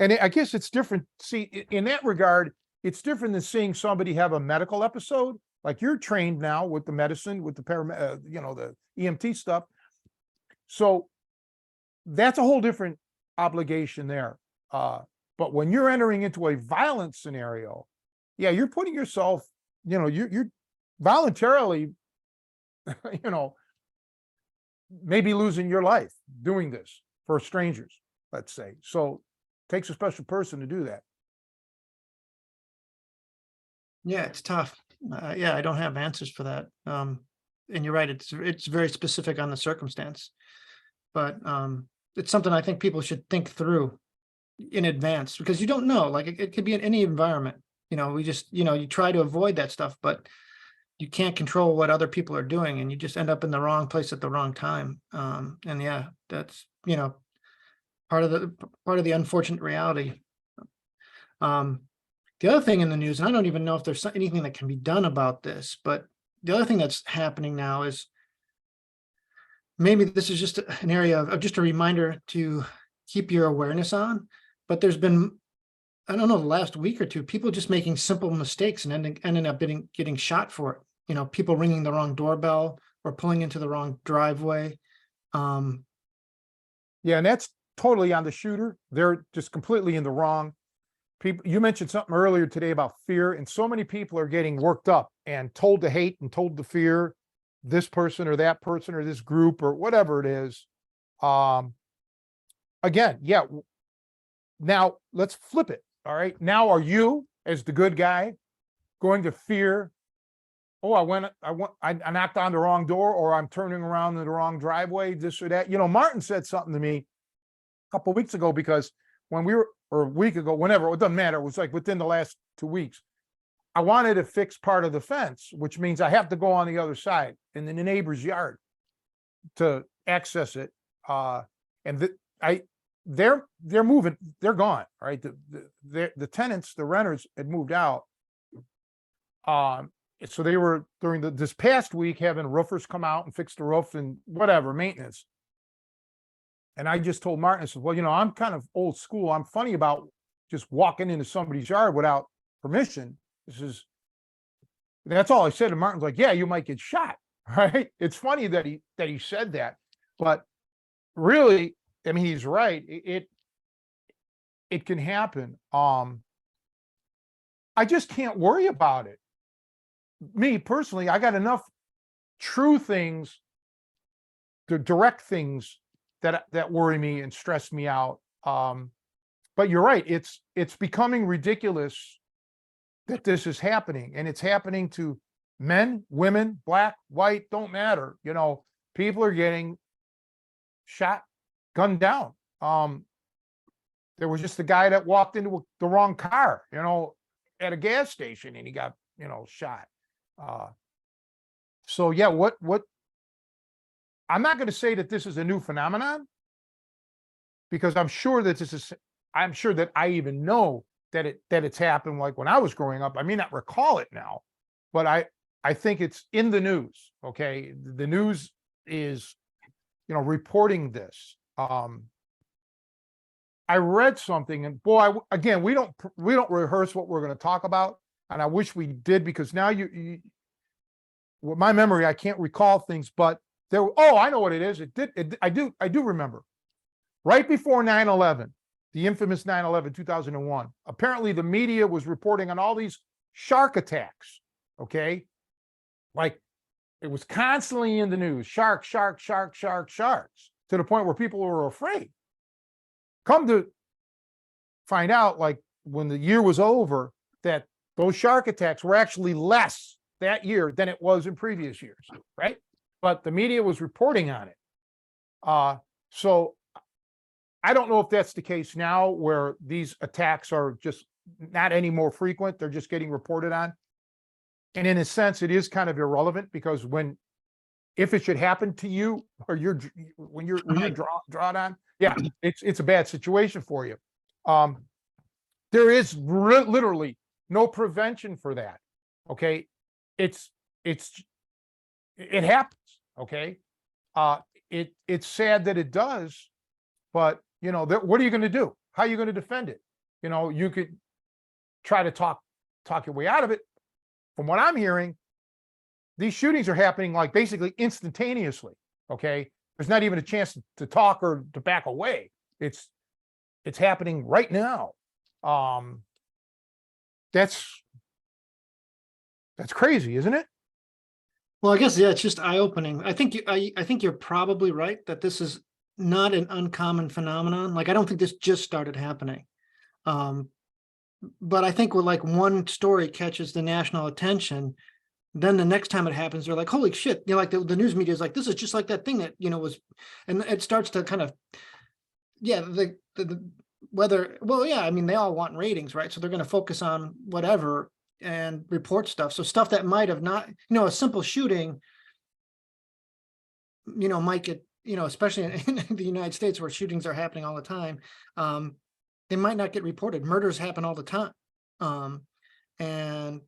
And I guess it's different. See, in that regard, it's different than seeing somebody have a medical episode. Like you're trained now with the medicine, with the the EMT stuff. So that's a whole different obligation there. But when you're entering into a violent scenario, yeah, you're putting yourself, you're voluntarily, maybe losing your life doing this for strangers, let's say. So it takes a special person to do that. Yeah, it's tough. Yeah, I don't have answers for that. And you're right, it's very specific on the circumstance, but it's something I think people should think through. in advance, because you don't know, like it could be in any environment. We just, you try to avoid that stuff, but you can't control what other people are doing, and you just end up in the wrong place at the wrong time. And yeah, that's, part of the unfortunate reality. The other thing in the news, and I don't even know if there's anything that can be done about this, but the other thing that's happening now is, maybe this is just an area of just a reminder to keep your awareness on, but there's been, I don't know, the last week or two, people just making simple mistakes and ending up getting shot for it. People ringing the wrong doorbell or pulling into the wrong driveway. Yeah, and that's totally on the shooter. They're just completely in the wrong. People, you mentioned something earlier today about fear, and so many people are getting worked up and told to hate and told to fear this person or that person or this group or whatever it is. Again, yeah. Now let's flip it. All right. Now, are you, as the good guy, going to fear, oh, I knocked on the wrong door, or I'm turning around in the wrong driveway, this or that? Martin said something to me a couple of weeks ago, because when we were, or a week ago, whenever, it doesn't matter. It was like within the last 2 weeks. I wanted to fix part of the fence, which means I have to go on the other side in the neighbor's yard to access it. And they're moving, they're gone, right? The tenants, the renters had moved out. So they were, during this past week, having roofers come out and fix the roof and whatever, maintenance. And I just told Martin, I said, well, I'm kind of old school. I'm funny about just walking into somebody's yard without permission. That's all I said. And Martin's like, yeah, you might get shot. Right. It's funny that he said that, but really, I mean, he's right. It can happen. I just can't worry about it. Me personally, I got enough true things, the direct things that worry me and stress me out. But you're right. It's becoming ridiculous that this is happening, and it's happening to men, women, black, white, don't matter. People are getting shot, gunned down. There was just a guy that walked into the wrong car, at a gas station, and he got, shot. So yeah, what I'm not going to say that this is a new phenomenon, because I'm sure that I even know that it's happened, like when I was growing up. I may not recall it now, but I think it's in the news. Okay. The news is, reporting this. I read something, and boy, again, we don't rehearse what we're going to talk about. And I wish we did, because now with my memory, I can't recall things, but I know what it is. I do remember. Right before 9/11, the infamous 9/11, 2001, apparently the media was reporting on all these shark attacks. Okay. Like, it was constantly in the news, sharks, to the point where people were afraid. Come to find out, like, when the year was over, that those shark attacks were actually less that year than it was in previous years, right? But the media was reporting on it. So I don't know if that's the case now, where these attacks are just not any more frequent. They're just getting reported on. And in a sense, it is kind of irrelevant, because if it should happen to you, or when you're drawn on, yeah, it's a bad situation for you. There is literally no prevention for that. Okay. It happens. Okay. It's sad that it does, but what are you going to do? How are you going to defend it? You could try to talk your way out of it. From what I'm hearing, these shootings are happening like basically instantaneously. Okay. There's not even a chance to talk or to back away. It's happening right now. That's crazy, isn't it? Well, I guess, yeah, it's just eye-opening. I think you're probably right that this is not an uncommon phenomenon. Like, I don't think this just started happening. But I think when, like, one story catches the national attention, then the next time it happens, they're like, holy shit, like the news media is like, this is just like that thing that, was, and it starts to kind of, yeah, the well, yeah, I mean, they all want ratings, right? So they're going to focus on whatever and report stuff. So stuff that might have not, a simple shooting, might get, especially in the United States where shootings are happening all the time. They might not get reported. Murders happen all the time.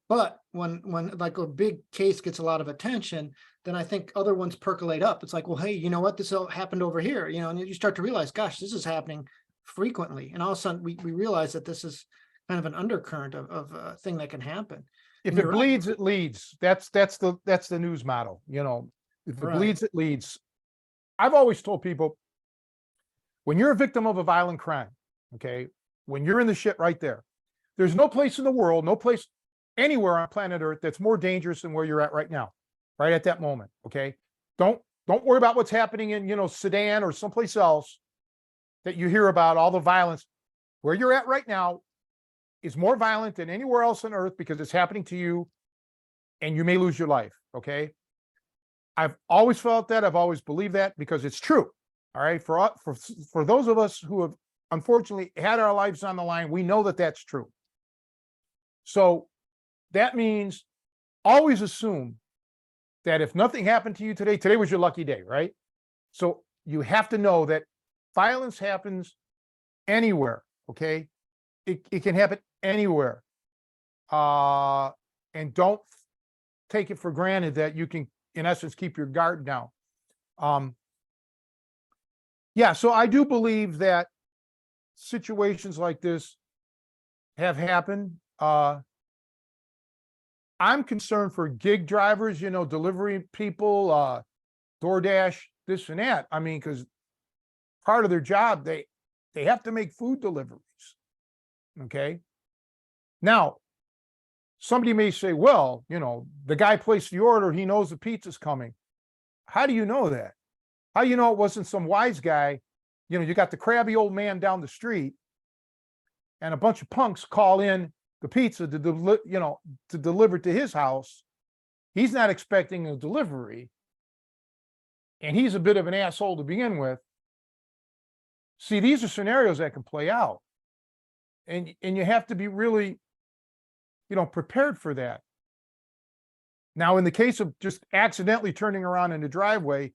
But when like a big case gets a lot of attention, then I think other ones percolate up. It's like, well, hey, you know what? This all happened over here, and you start to realize, gosh, this is happening frequently. And all of a sudden we realize that this is kind of an undercurrent of a thing that can happen. If And it you're right. bleeds, it leads. That's the news motto, if it Right. bleeds, it leads. I've always told people, when you're a victim of a violent crime, okay, when you're in the shit right there, there's no place in the world, no place anywhere on planet Earth that's more dangerous than where you're at right now, right at that moment. Okay. Don't worry about what's happening in, Sudan or someplace else that you hear about, all the violence. Where you're at right now is more violent than anywhere else on earth because it's happening to you and you may lose your life. Okay. I've always felt that. I've always believed that because it's true. All right. For those of us who have unfortunately had our lives on the line, we know that that's true. So that means always assume that if nothing happened to you today was your lucky day, right? So you have to know that violence happens anywhere, okay? It can happen anywhere. And don't take it for granted that you can, in essence, keep your guard down. Yeah, so I do believe that situations like this have happened. I'm concerned for gig drivers, delivery people, DoorDash, this and that. I mean, because part of their job, they have to make food deliveries. Okay. Now, somebody may say, well, the guy placed the order, he knows the pizza's coming. How do you know that? How do you know it wasn't some wise guy? You got the crabby old man down the street and a bunch of punks call in the pizza to deliver to his house. He's not expecting a delivery. And he's a bit of an asshole to begin with. See, these are scenarios that can play out. And you have to be really, prepared for that. Now, in the case of just accidentally turning around in the driveway,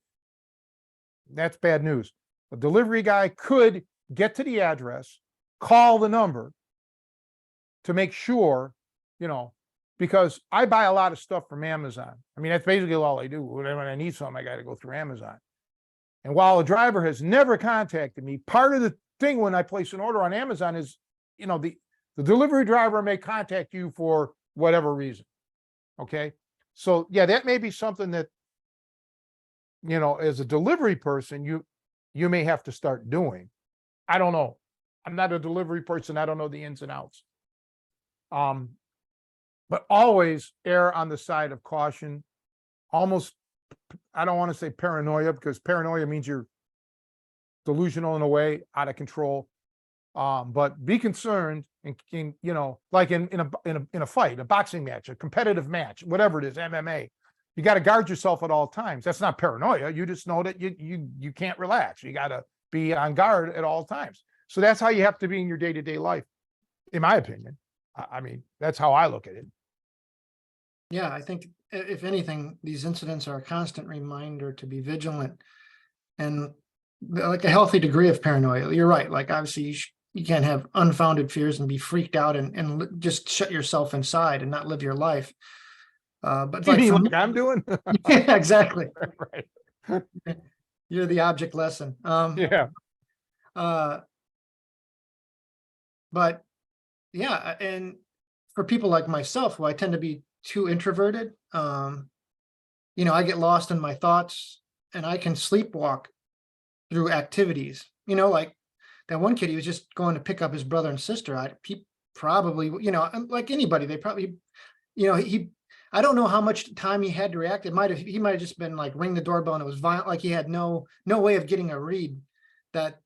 that's bad news. A delivery guy could get to the address, call the number to make sure, because I buy a lot of stuff from Amazon. I mean, that's basically all I do. When I need something, I got to go through Amazon. And while a driver has never contacted me, part of the thing when I place an order on Amazon is, the delivery driver may contact you for whatever reason. Okay. So yeah, that may be something that, as a delivery person, you may have to start doing. I don't know. I'm not a delivery person. I don't know the ins and outs. But always err on the side of caution. Almost, I don't want to say paranoia, because paranoia means you're delusional in a way, out of control. But be concerned in like in a fight, a boxing match, a competitive match, whatever it is, MMA. You got to guard yourself at all times. That's not paranoia. You just know that you can't relax. You got to be on guard at all times. So that's how you have to be in your day-to-day life, in my opinion. I mean, that's how I look at it. Yeah, I think if anything, these incidents are a constant reminder to be vigilant and like a healthy degree of paranoia. You're right. Like obviously you can't have unfounded fears and be freaked out and just shut yourself inside and not live your life. But You like, mean like I'm doing? yeah, exactly. Right. You're the object lesson. Yeah. But yeah, and for people like myself, who I tend to be too introverted, I get lost in my thoughts and I can sleepwalk through activities, like that one kid, he was just going to pick up his brother and sister. He probably, like anybody, they probably, I don't know how much time he had to react. He might have just been like ring the doorbell and it was violent. Like he had no way of getting a read that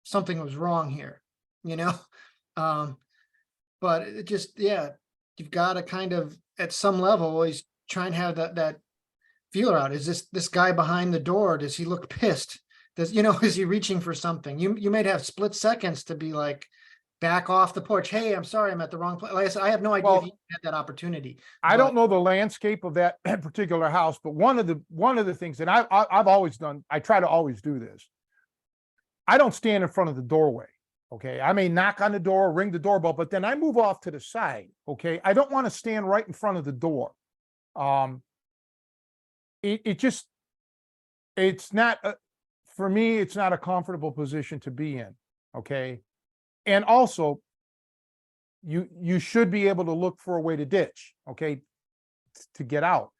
something was wrong here, but it just, yeah, you've got to kind of at some level always try and have that feeler out. Is this guy behind the door? Does he look pissed? Is he reaching for something? You might have split seconds to be like, back off the porch. Hey, I'm sorry, I'm at the wrong place. Like I said, I have no idea if Well, you had that opportunity. I but don't know the landscape of that particular house, but one of the things that I've always done, I try to always do this. I don't stand in front of the doorway. Okay. I may knock on the door, ring the doorbell, but then I move off to the side. Okay. I don't want to stand right in front of the door. It just, it's not, for me, it's not a comfortable position to be in. Okay. And also, you should be able to look for a way to ditch. Okay. To get out.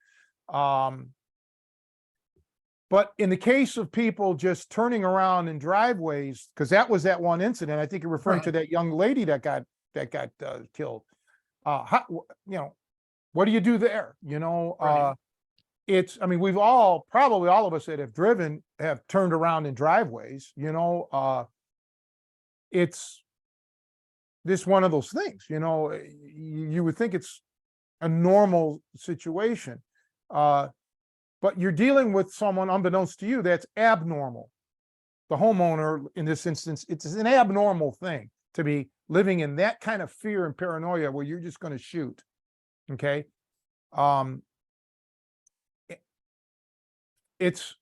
But in the case of people just turning around in driveways, because that was that one incident, I think you're referring to that young lady that got killed. How, what do you do there? Right. It's, I mean, we've all, probably all of us that have driven have turned around in driveways. It's this one of those things. You would think it's a normal situation. But you're dealing with someone, unbeknownst to you, that's abnormal. The homeowner, in this instance, it's an abnormal thing to be living in that kind of fear and paranoia where you're just going to shoot. Okay. It's,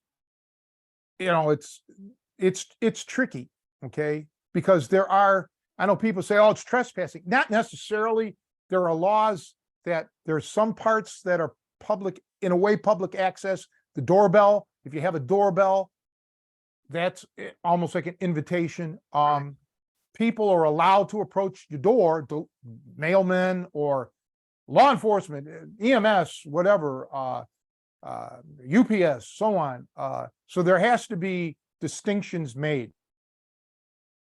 it's tricky. Okay. Because I know people say, oh, it's trespassing. Not necessarily. There are laws that there's some parts that are public, in a way, public access. The doorbell, if you have a doorbell, that's almost like an invitation. People are allowed to approach your door, the mailmen or law enforcement, EMS, whatever, UPS, so on. So there has to be distinctions made.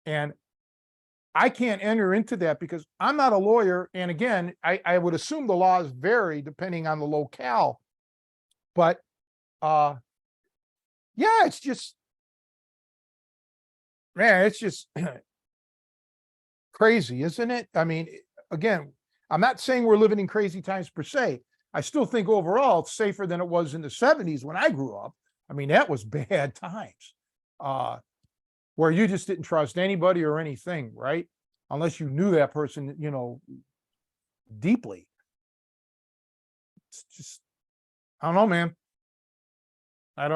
And I can't enter into that because I'm not a lawyer. And again, I would assume the laws vary depending on the locale. But yeah, it's just, man, it's just crazy, isn't it? I mean, again, I'm not saying we're living in crazy times per se. I still think overall it's safer than it was in the 70s when I grew up. I mean, that was bad times, where you just didn't trust anybody or anything, right? Unless you knew that person, deeply. It's just, I don't know, man. I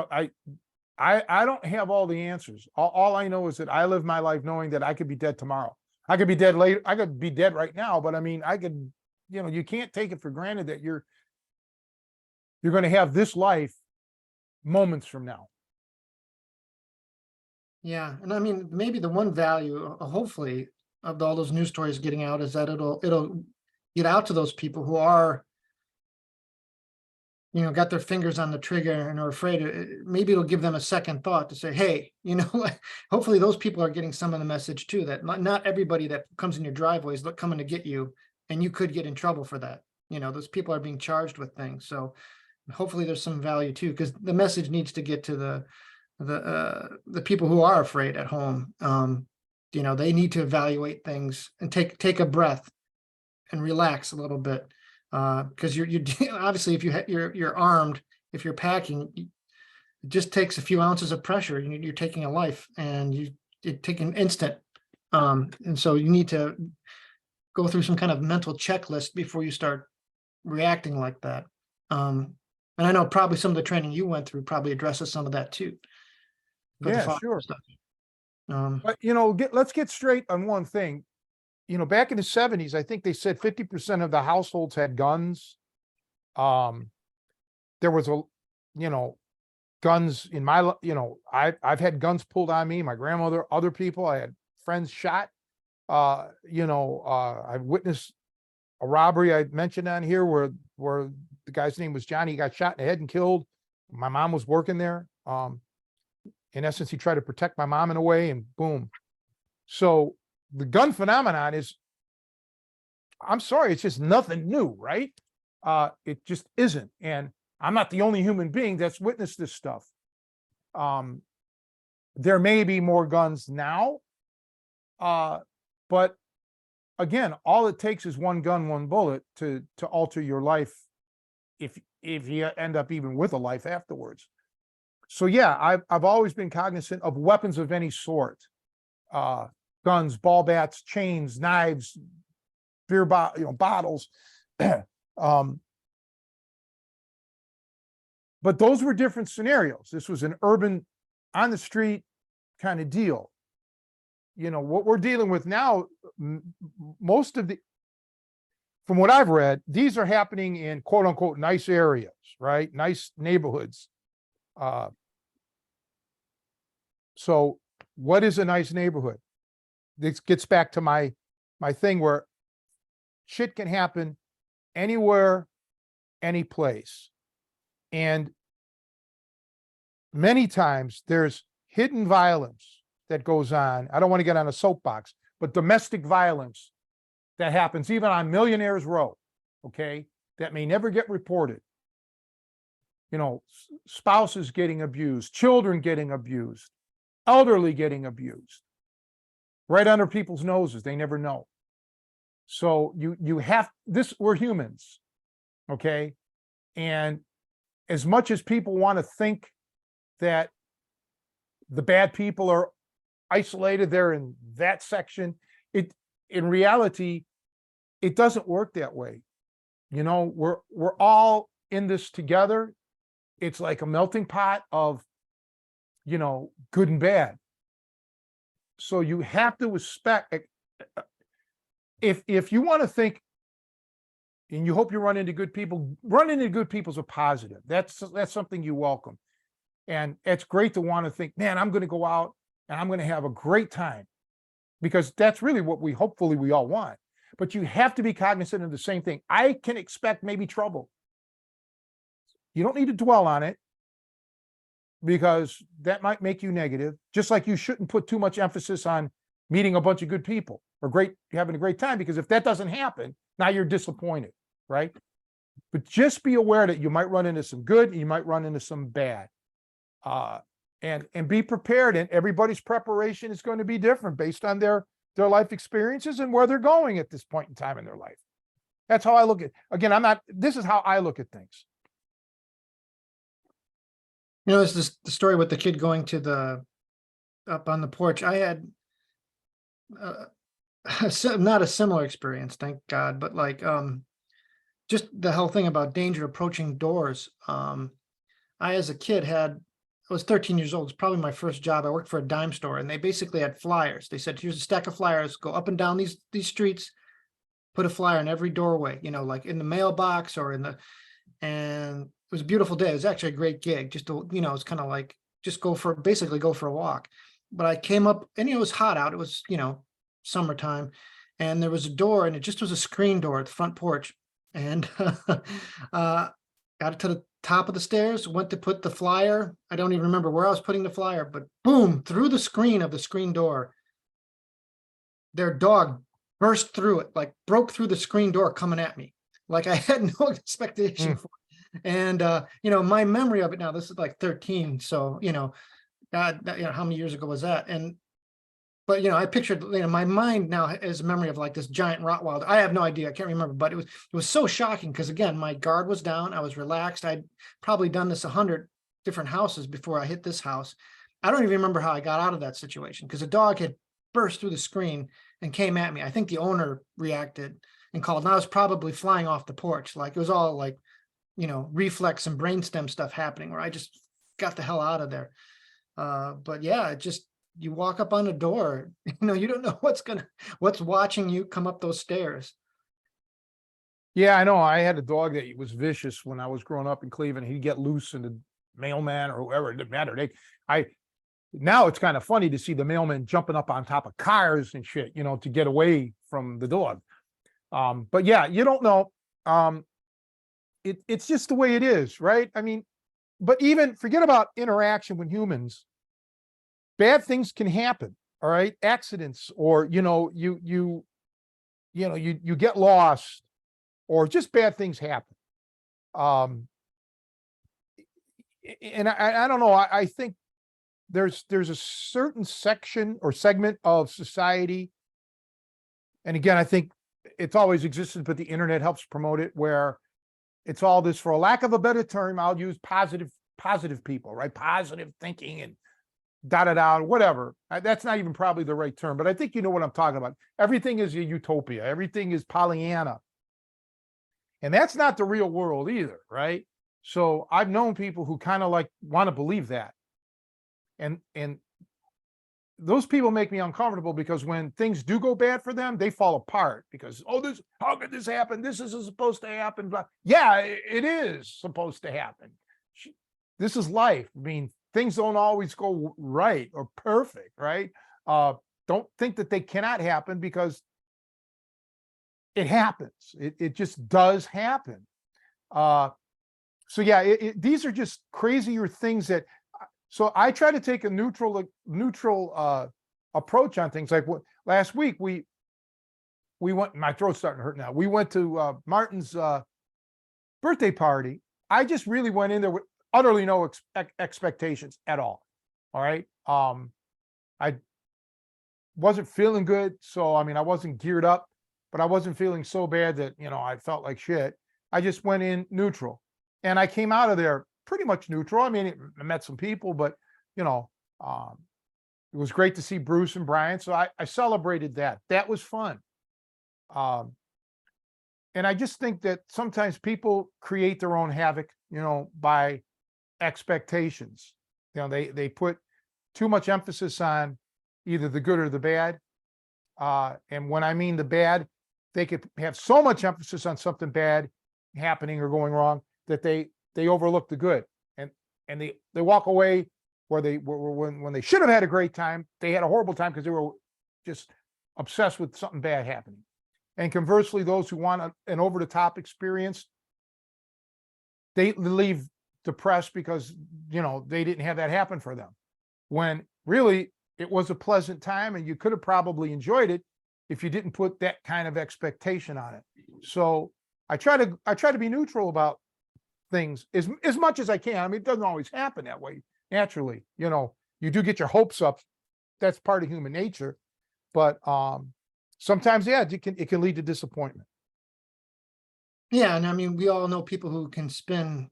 don't have all the answers. All I know is that I live my life knowing that I could be dead tomorrow. I could be dead later. I could be dead right now, but I mean, I could, you can't take it for granted that you're going to have this life moments from now. Yeah, and I mean, maybe the one value, hopefully, of all those news stories getting out is that it'll get out to those people who are, got their fingers on the trigger and are afraid. Maybe it'll give them a second thought to say, hey, hopefully those people are getting some of the message too, that not everybody that comes in your driveway is coming to get you, and you could get in trouble for that. Those people are being charged with things. So hopefully there's some value too, because the message needs to get to the people who are afraid at home. They need to evaluate things and take a breath and relax a little bit. Because you're obviously, if you're armed, if you're packing, it just takes a few ounces of pressure. You're taking a life, and you're taking instant. And so you need to go through some kind of mental checklist before you start reacting like that. And I know probably some of the training you went through probably addresses some of that too. Yeah, sure. Stuff. But let's get straight on one thing. Back in the 70s, I think they said 50% of the households had guns. There was guns in my, I've had guns pulled on me, my grandmother, other people. I had friends shot. I've witnessed a robbery I mentioned on here where the guy's name was Johnny. He got shot in the head and killed. My mom was working there. In essence, he tried to protect my mom in a way, and boom. So the gun phenomenon is, I'm sorry, it's just nothing new, right? It just isn't. And I'm not the only human being that's witnessed this stuff. There may be more guns now, but again, all it takes is one gun, one bullet to alter your life, if you end up even with a life afterwards. So yeah, I've always been cognizant of weapons of any sort. guns, ball bats, chains, knives, beer bottles. um, but those were different scenarios. This was an urban, on the street kind of deal. What we're dealing with now, most of the, from what I've read, these are happening in quote unquote nice areas, right? Nice neighborhoods. So what is a nice neighborhood? This gets back to my thing where shit can happen anywhere, any place. And many times there's hidden violence that goes on. I don't want to get on a soapbox, but domestic violence that happens even on Millionaires Row, okay, that may never get reported. Spouses getting abused, children getting abused, elderly getting abused, right under people's noses. They never know. So you have this, we're humans, okay? And as much as people want to think that the bad people are isolated, they're in that section, in reality, it doesn't work that way. We're all in this together. It's like a melting pot of, good and bad. So you have to respect, if you want to think, and you hope you run into good people, running into good people is a positive. That's something you welcome. And it's great to want to think, man, I'm going to go out and I'm going to have a great time, because that's really what hopefully we all want. But you have to be cognizant of the same thing. I can expect maybe trouble. You don't need to dwell on it, because that might make you negative, just like you shouldn't put too much emphasis on meeting a bunch of good people or having a great time, because if that doesn't happen, now you're disappointed, right? But just be aware that you might run into some good and you might run into some bad. And be prepared, and everybody's preparation is going to be different based on their life experiences and where they're going at this point in time in their life. That's how I look at, again, this is how I look at things. It's the story with the kid going to up on the porch. I had not a similar experience, thank God, but just the whole thing about danger approaching doors. I, as a kid, I was 13 years old. It's probably my first job. I worked for a dime store, and they basically had flyers. They said, here's a stack of flyers, go up and down these streets, put a flyer in every doorway, like in the mailbox or and it was a beautiful day. It was actually a great gig. Just to, it's kind of like, just go for a walk. But I came up, and it was hot out. It was, summertime, and there was a door, and it just was a screen door at the front porch. And got to the top of the stairs, went to put the flyer. I don't even remember where I was putting the flyer, but boom, through the screen of the screen door, their dog burst through it, like broke through the screen door coming at me. Like I had no expectation for it. And, my memory of it now, this is like 13. So, God, how many years ago was that? But I pictured, my mind now has a memory of like this giant Rottweiler. I have no idea. I can't remember, but it was so shocking because, again, my guard was down. I was relaxed. I'd probably done this 100 different houses before I hit this house. I don't even remember how I got out of that situation, because a dog had burst through the screen and came at me. I think the owner reacted and called, and I was probably flying off the porch. Like it was all like, reflex and brainstem stuff happening, where I just got the hell out of there. But yeah, you walk up on a door, you don't know what's watching you come up those stairs. Yeah, I know. I had a dog that was vicious when I was growing up in Cleveland. He'd get loose, and the mailman or whoever, it didn't matter. Now it's kind of funny to see the mailman jumping up on top of cars and shit, to get away from the dog. But yeah, you don't know. It's just the way it is, right? I mean, but even forget about interaction with humans. Bad things can happen, all right? Accidents, or you get lost, or just bad things happen. And I don't know. I think there's a certain section or segment of society, and again, I think it's always existed, but the internet helps promote it, where it's all this, for a lack of a better term, I'll use positive people, right? Positive thinking and whatever. That's not even probably the right term, but I think you know what I'm talking about. Everything is a utopia. Everything is Pollyanna. And that's not the real world either, right? So I've known people who kind of like want to believe that. And those people make me uncomfortable because when things do go bad for them, they fall apart because, oh, this, how could this happen? This isn't supposed to happen. But yeah, it is supposed to happen. This is life. I mean, things don't always go right or perfect, right? Don't think that they cannot happen because it happens. It just does happen. So yeah, these are just crazier things that. So I try to take a neutral approach on things. Like last week we went. My throat's starting to hurt now. We went to Martin's birthday party. I just really went in there with utterly no expectations at all. All right. I wasn't feeling good, so I mean I wasn't geared up, but I wasn't feeling so bad that I felt like shit. I just went in neutral, and I came out of there pretty much neutral. I mean, I met some people, but it was great to see Bruce and Brian. So I celebrated that. That was fun. And I just think that sometimes people create their own havoc, by expectations. They put too much emphasis on either the good or the bad. And when I mean the bad, they could have so much emphasis on something bad happening or going wrong that they overlook the good, and they walk away where they were when they should have had a great time. They had a horrible time because they were just obsessed with something bad happening. And conversely, those who want an over the top experience, they leave depressed because they didn't have that happen for them, when really it was a pleasant time and you could have probably enjoyed it if you didn't put that kind of expectation on it. So I try to be neutral about things as much as I can. I mean, it doesn't always happen that way naturally. You do get your hopes up. That's part of human nature. But sometimes, yeah, it can lead to disappointment. Yeah, and I mean, we all know people who can spin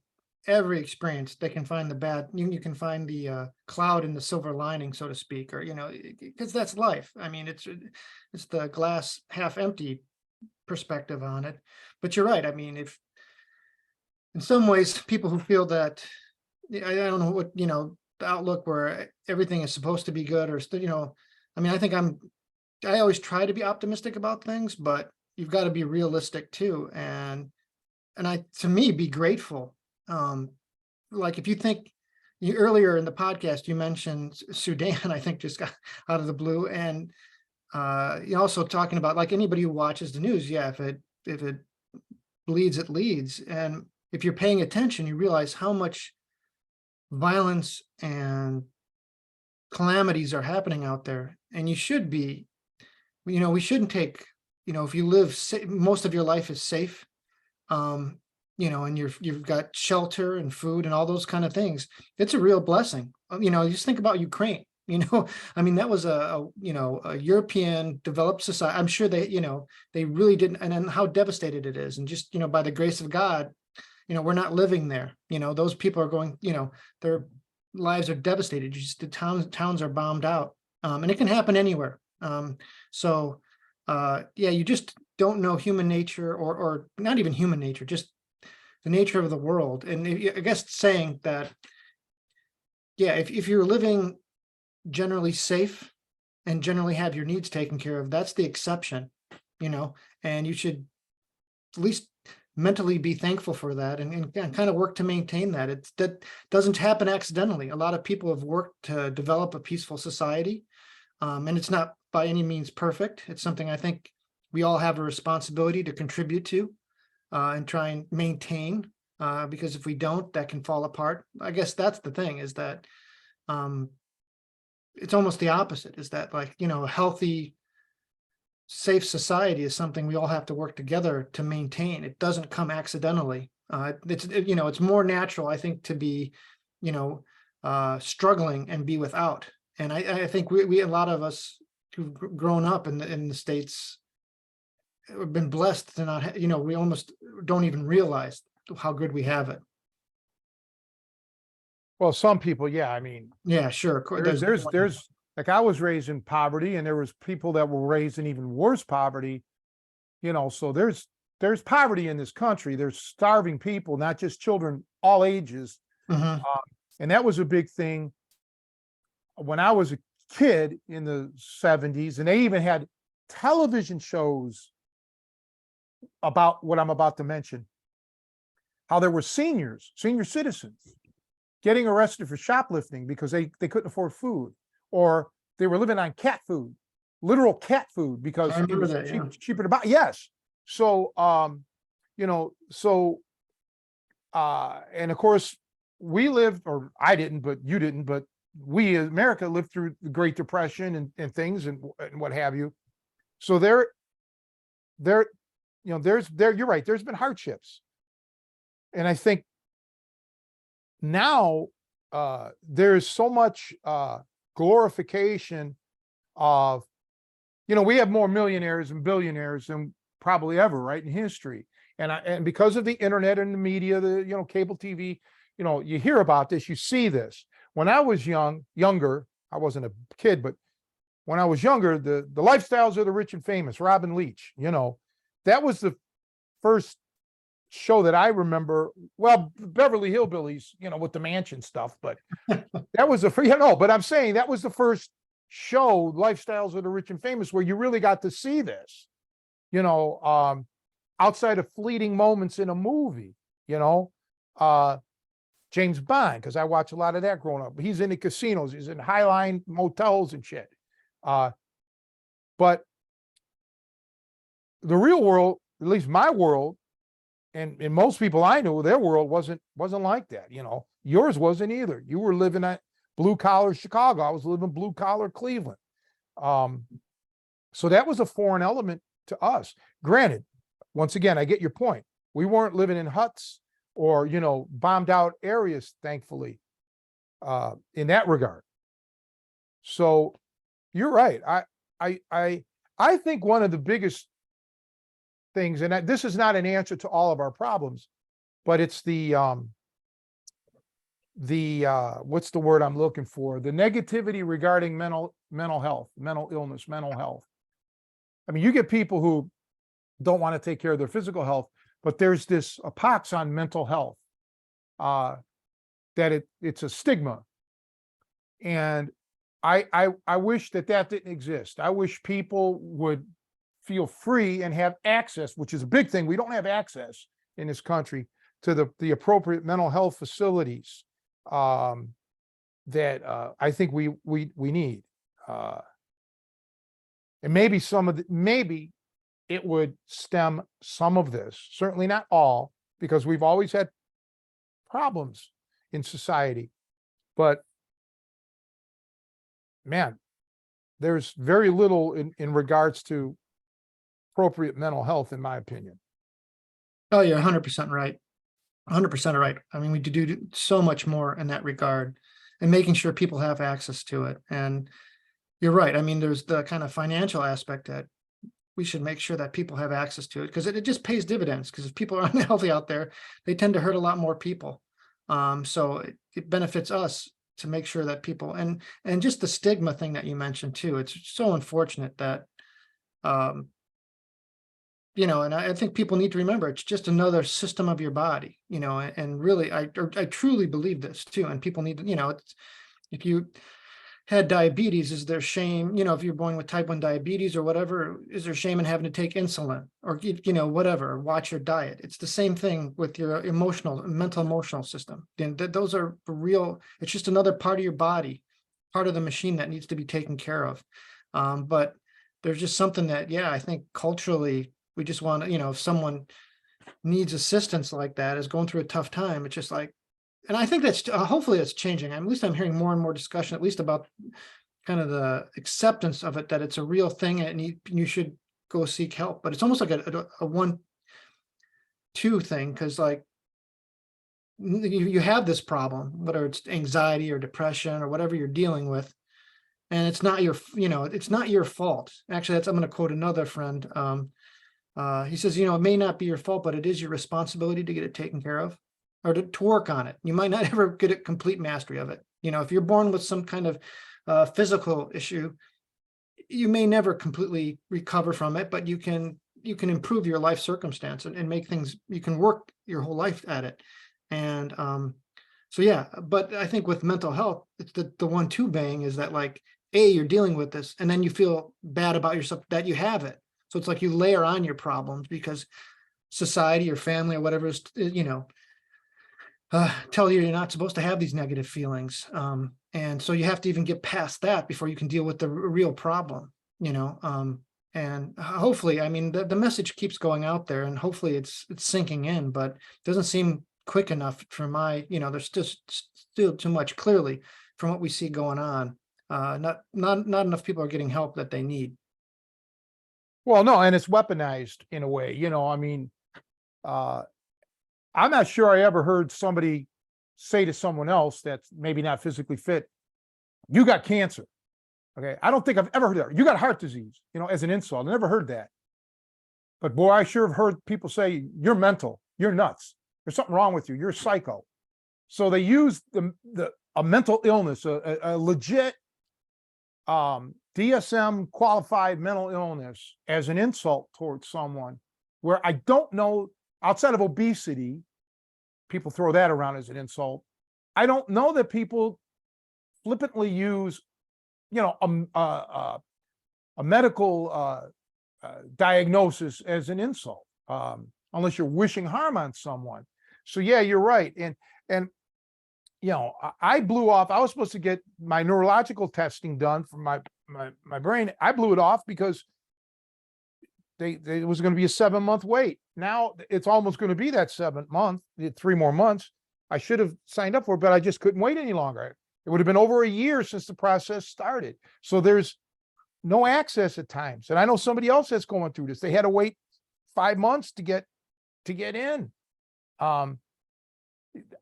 every experience. They can find the bad. You can find the cloud in the silver lining, so to speak, or because that's life. I mean, it's the glass half empty perspective on it. But you're right. I mean, if in some ways people who feel that, I don't know what the outlook where everything is supposed to be good, or I mean, I always try to be optimistic about things, but you've got to be realistic too, and to me, be grateful. Like if you think, earlier in the podcast you mentioned Sudan, I think just got out of the blue, and you're also talking about, like, anybody who watches the news, yeah, if it bleeds, it leads, and if you're paying attention, you realize how much violence and calamities are happening out there, and you should be, we shouldn't take, if you live most of your life is safe, and you've got shelter and food and all those kind of things, it's a real blessing. Just think about Ukraine. I mean, that was a European developed society. I'm sure they really didn't, and then how devastated it is, and just by the grace of God, we're not living there. Those people are going, their lives are devastated. The towns are bombed out, and it can happen anywhere. So yeah, you just don't know human nature, or not even human nature, just the nature of the world. And I guess saying that, yeah, if you're living generally safe and generally have your needs taken care of, that's the exception, and you should at least mentally be thankful for that, and kind of work to maintain that. That doesn't happen accidentally. A lot of people have worked to develop a peaceful society, and it's not by any means perfect. It's something I think we all have a responsibility to contribute to, and try and maintain, because if we don't, that can fall apart. I guess that's the thing, is that it's almost the opposite, is that, like, a healthy, safe society is something we all have to work together to maintain. It doesn't come accidentally. It's more natural, I think, to be, struggling and be without. And I think we a lot of us who've grown up in the States have been blessed to not, we almost don't even realize how good we have it. Well, some people, yeah, I mean, Yeah, sure. there's like I was raised in poverty, and there was people that were raised in even worse poverty, so there's poverty in this country. There's starving people, not just children, all ages. Mhm. And that was a big thing when I was a kid in the 70s, and they even had television shows about what I'm about to mention, how there were senior citizens getting arrested for shoplifting because they couldn't afford food, or they were living on cat food, literal cat food, because I it remember was that, yeah. cheaper to buy. Yes. So and of course we lived, or I didn't, but you didn't, but we as America lived through the Great Depression and things and what have you. So you're right, there's been hardships. And I think now there's so much glorification of, we have more millionaires and billionaires than probably ever, right, in history. And because of the internet and the media, the cable TV, you hear about this, you see this. When I was younger, I wasn't a kid, but when I was younger, the lifestyles of the rich and famous, Robin Leach, that was the first show that I remember. Well, Beverly Hillbillies, with the mansion stuff, but that was the but I'm saying that was the first show, Lifestyles of the Rich and Famous, where you really got to see this, outside of fleeting moments in a movie, James Bond, because I watch a lot of that growing up. He's in the casinos, he's in highline motels and shit. But the real world, at least my world, and most people I knew, their world wasn't like that. Yours wasn't either. You were living at blue collar Chicago. I was living blue collar Cleveland. So that was a foreign element to us. Granted, once again, I get your point. We weren't living in huts or bombed out areas, thankfully, in that regard. So you're right. I think one of the biggest things, and this is not an answer to all of our problems, but it's the what's the word I'm looking for? The negativity regarding mental health, mental illness, mental health. I mean, you get people who don't want to take care of their physical health, but there's this a pox on mental health, that it's a stigma. And I wish that didn't exist. I wish people would feel free and have access, which is a big thing. We don't have access in this country to the appropriate mental health facilities that I think we need. And maybe it would stem some of this, certainly not all, because we've always had problems in society. But man, there's very little in regards to appropriate mental health, in my opinion. Oh, you're 100% right. 100% right. I mean, we do so much more in that regard, and making sure people have access to it. And you're right. I mean, there's the kind of financial aspect that we should make sure that people have access to it, because it just pays dividends. Because if people are unhealthy out there, they tend to hurt a lot more people. So it benefits us to make sure that people, and just the stigma thing that you mentioned too. It's so unfortunate that, and I think people need to remember it's just another system of your body, and really, I truly believe this too. And people need to, if you had diabetes, is there shame, if you're born with type 1 diabetes or whatever, is there shame in having to take insulin or, whatever, watch your diet? It's the same thing with your mental emotional system. And those are real, it's just another part of your body, part of the machine that needs to be taken care of. But there's just something that, I think culturally, we just want to, if someone needs assistance like that, is going through a tough time, it's just like, and I think that's hopefully it's changing. At least I'm hearing more and more discussion, at least about kind of the acceptance of it, that it's a real thing and you should go seek help. But it's almost like a 1-2 thing, because like you have this problem, whether it's anxiety or depression or whatever you're dealing with, and it's not it's not your fault. Actually, I'm going to quote another friend. He says, it may not be your fault, but it is your responsibility to get it taken care of. or to work on it. You might not ever get a complete mastery of it. You know, if you're born with some kind of physical issue, you may never completely recover from it, but you can improve your life circumstance and make things, you can work your whole life at it. And so yeah, but I think with mental health, it's the 1-2 bang is that, like, you're dealing with this, and then you feel bad about yourself that you have it. So it's like you layer on your problems because society or family or whatever is, you know, tell you you're not supposed to have these negative feelings. And so you have to even get past that before you can deal with the real problem, you know. And hopefully, I mean, the message keeps going out there, and hopefully it's sinking in, but it doesn't seem quick enough for my, you know, there's just still too much, clearly, from what we see going on. Not enough people are getting help that they need. Well, no, and it's weaponized in a way, you know, I mean, uh, I'm not sure I ever heard somebody say to someone else that's maybe not physically fit, you got cancer. Okay. I don't think I've ever heard that. You got heart disease, you know, as an insult. I never heard that. But boy, I sure have heard people say, you're mental, you're nuts. There's something wrong with you. You're a psycho. So they use a mental illness, a legit DSM qualified mental illness as an insult towards someone, where I don't know, outside of obesity, people throw that around as an insult. I don't know that people flippantly use, you know, a medical diagnosis as an insult, unless you're wishing harm on someone. So yeah, you're right. And you know, I blew off. I was supposed to get my neurological testing done for my brain. I blew it off because it was going to be a 7-month wait. Now it's almost going to be that 7th month, 3 more months. I should have signed up for it, but I just couldn't wait any longer. It would have been over a year since the process started. So there's no access at times. And I know somebody else that's going through this. They had to wait 5 months to get in.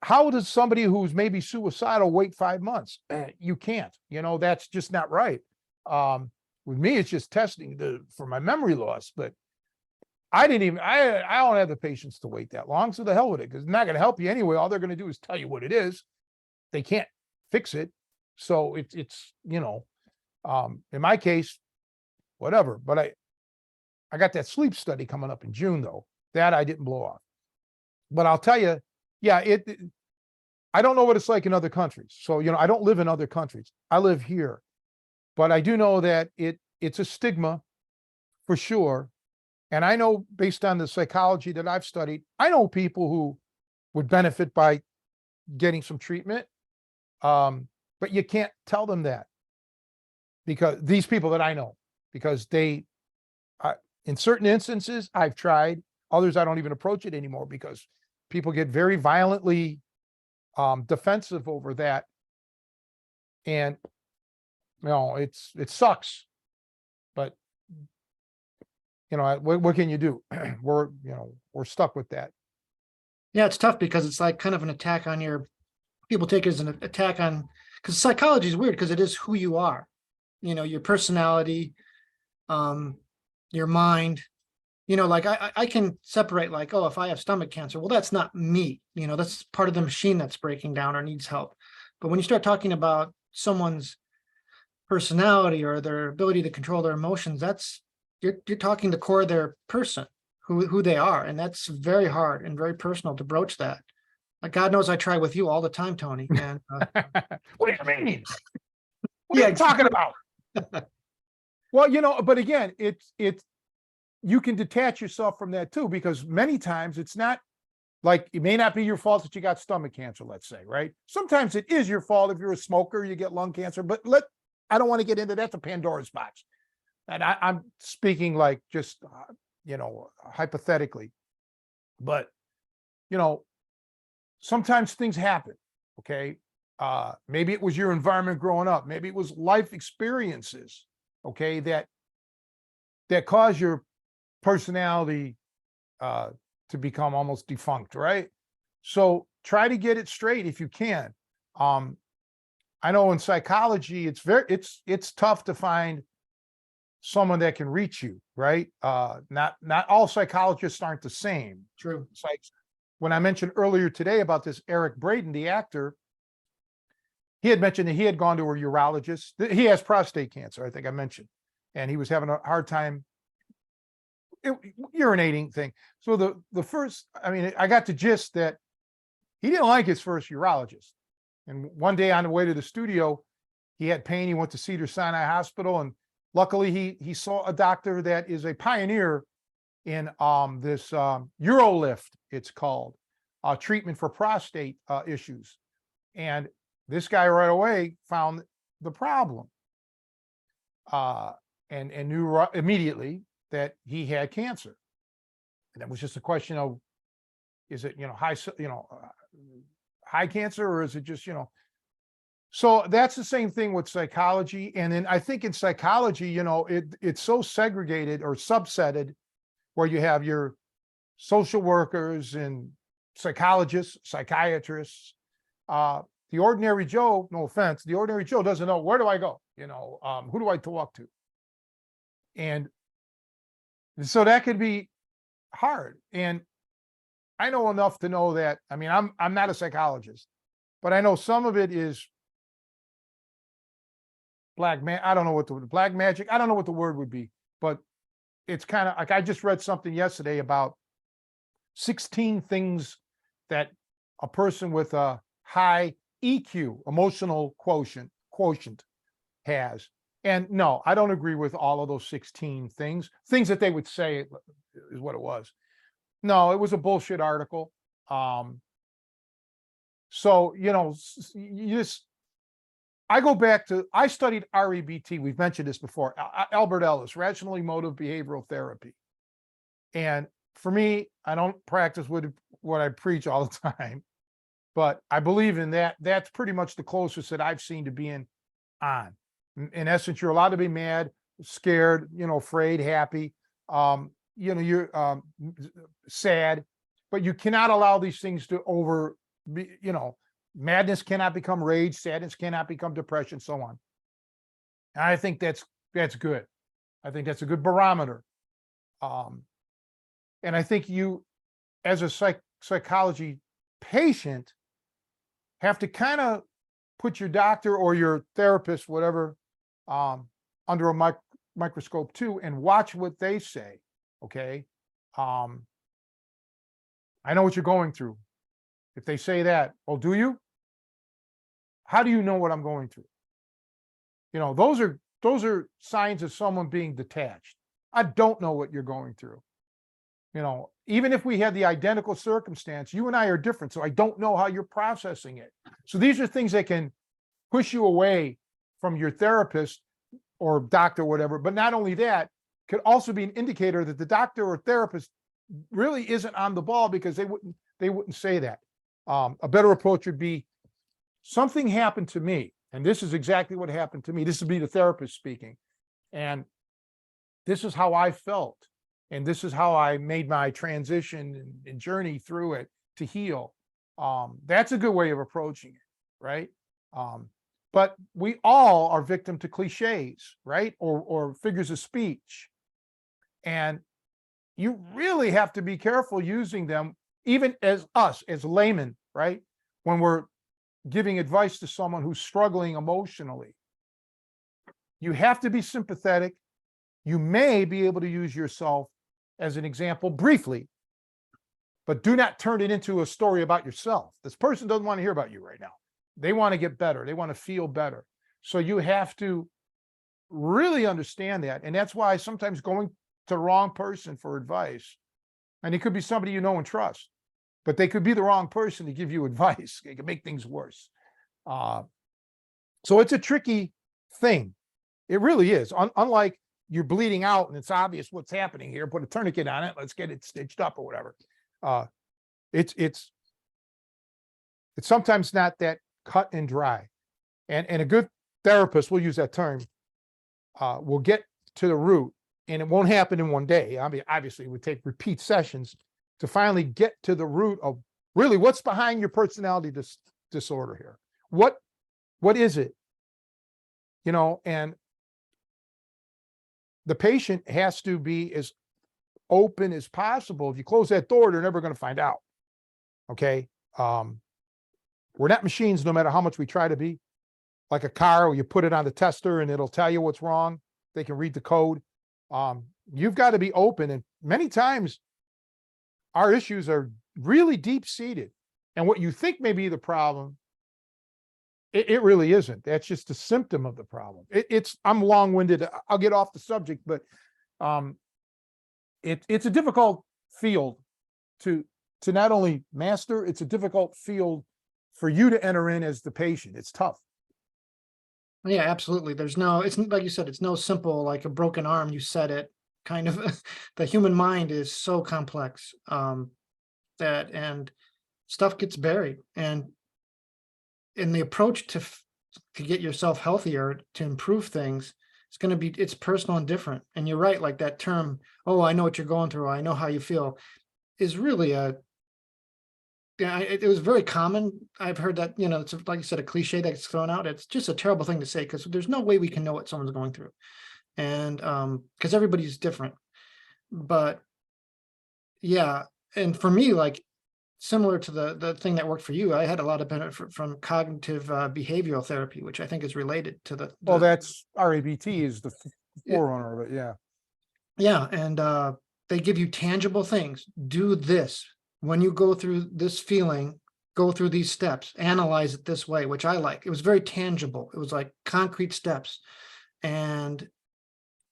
How does somebody who's maybe suicidal wait 5 months? You can't, you know, that's just not right. With me, it's just testing for my memory loss, but I don't have the patience to wait that long. So the hell with it, because it's not going to help you anyway. All they're going to do is tell you what it is. They can't fix it. So it's, you know, in my case, whatever, but I got that sleep study coming up in June though, that I didn't blow off. But I'll tell you, yeah, I don't know what it's like in other countries. So, you know, I don't live in other countries. I live here, but I do know that it's a stigma for sure. And I know, based on the psychology that I've studied, I know people who would benefit by getting some treatment. But you can't tell them that, because these people that I know, because in certain instances I've tried, others I don't even approach it anymore, because people get very violently defensive over that. And, you know, it sucks, but you know, what can you do? We're stuck with that. Yeah, it's tough because it's like kind of an attack on people take it as an attack on, because psychology is weird because it is who you are, you know, your personality, your mind, you know, like I can separate, like, oh, if I have stomach cancer, well, that's not me, you know, that's part of the machine that's breaking down or needs help. But when you start talking about someone's personality or their ability to control their emotions, you're talking the core of their person, who they are. And that's very hard and very personal to broach that. Like, God knows I try with you all the time, Tony. And What do you mean? What yeah, are you talking about? Well, you know, but again, it's you can detach yourself from that too, because many times it's not like, it may not be your fault that you got stomach cancer, let's say, right? Sometimes it is your fault. If you're a smoker, you get lung cancer, but I don't want to get into that, the Pandora's box. And I'm speaking like just, you know, hypothetically, but, you know, sometimes things happen. Okay. Maybe it was your environment growing up. Maybe it was life experiences. Okay. That cause your personality, to become almost defunct. Right. So try to get it straight if you can. I know in psychology, it's tough to find someone that can reach you, right? Not all psychologists aren't the same. true. when I mentioned earlier today about this Eric Braeden, the actor, he had mentioned that he had gone to a urologist. He has prostate cancer, I think I mentioned, and he was having a hard time urinating thing. So the first, I mean, I got the gist that he didn't like his first urologist. And one day on the way to the studio, he had pain. He went to Cedars-Sinai Hospital, and luckily he saw a doctor that is a pioneer in this UroLift, it's called, treatment for prostate issues. And this guy right away found the problem, and knew immediately that he had cancer. And it was just a question of, is it, high cancer, or is it just, so that's the same thing with psychology. And then I think in psychology, it's so segregated or subsetted, where you have your social workers and psychologists, psychiatrists. The ordinary Joe, no offense, the ordinary Joe doesn't know, where do I go? Who do I talk to? And so that could be hard. And I know enough to know that, I mean, I'm not a psychologist, but I know some of it is I don't know what the black magic, I don't know what the word would be, but it's kind of like, I just read something yesterday about 16 things that a person with a high EQ, emotional quotient has. And no, I don't agree with all of those 16 things that they would say is what it was. No, it was a bullshit article. So, I go back to, I studied REBT. We've mentioned this before. Albert Ellis, rational emotive behavioral therapy. And for me, I don't practice what I preach all the time, but I believe in that. That's pretty much the closest that I've seen to being on. In essence, you're allowed to be mad, scared, afraid, happy, you're sad, but you cannot allow these things to madness cannot become rage, sadness cannot become depression, so on. And I think that's good. I think that's a good barometer. And I think you, as a psychology patient, have to kind of put your doctor or your therapist, whatever, under a microscope too, and watch what they say. Okay. I know what you're going through. If they say that, oh, do you? How do you know what I'm going through? Those are signs of someone being detached. I don't know what you're going through. Even if we had the identical circumstance, you and I are different. So I don't know how you're processing it. So these are things that can push you away from your therapist or doctor, whatever. But not only that, could also be an indicator that the doctor or therapist really isn't on the ball, because they wouldn't say that. A better approach would be, something happened to me, and this is exactly what happened to me. This would be the therapist speaking. And this is how I felt. And this is how I made my transition and journey through it to heal. That's a good way of approaching it, right? But we all are victim to cliches, right? Or figures of speech. And you really have to be careful using them, even as us, as laymen, right? When we're giving advice to someone who's struggling emotionally. You have to be sympathetic. You may be able to use yourself as an example briefly, but do not turn it into a story about yourself. This person doesn't want to hear about you right now. They want to get better. They want to feel better. So you have to really understand that. And that's why sometimes going to the wrong person for advice, and it could be somebody you know and trust, but they could be the wrong person to give you advice. It can make things worse. So it's a tricky thing. It really is. Unlike you're bleeding out and it's obvious what's happening here, put a tourniquet on it, let's get it stitched up or whatever. It's sometimes not that cut and dry. And a good therapist, we'll use that term, will get to the root, and it won't happen in one day. I mean, obviously it would take repeat sessions to finally get to the root of really what's behind your personality disorder here. What is it? And the patient has to be as open as possible. If you close that door, they're never going to find out. Okay. We're not machines, no matter how much we try to be. Like a car, where you put it on the tester and it'll tell you what's wrong. They can read the code. You've got to be open. And many times our issues are really deep seated. And what you think may be the problem, it really isn't. That's just a symptom of the problem. I'm long-winded. I'll get off the subject, but it's a difficult field to not only master, it's a difficult field for you to enter in as the patient. It's tough. Yeah, absolutely. It's like you said, it's no simple, like a broken arm, you said it kind of. The human mind is so complex, and stuff gets buried, and in the approach to get yourself healthier, to improve things, it's personal and different. And you're right, like that term, oh, I know what you're going through, I know how you feel, is really yeah, it was very common. I've heard that, it's like you said, a cliche that's thrown out. It's just a terrible thing to say, because there's no way we can know what someone's going through. And because everybody's different. But yeah, and for me, like, similar to the thing that worked for you, I had a lot of benefit from cognitive behavioral therapy, which I think is related to Well, that's RABT is the Yeah. forerunner of it. Yeah. Yeah, and they give you tangible things. Do this. When you go through this feeling, go through these steps, analyze it this way, which I like. It was very tangible. It was like concrete steps. And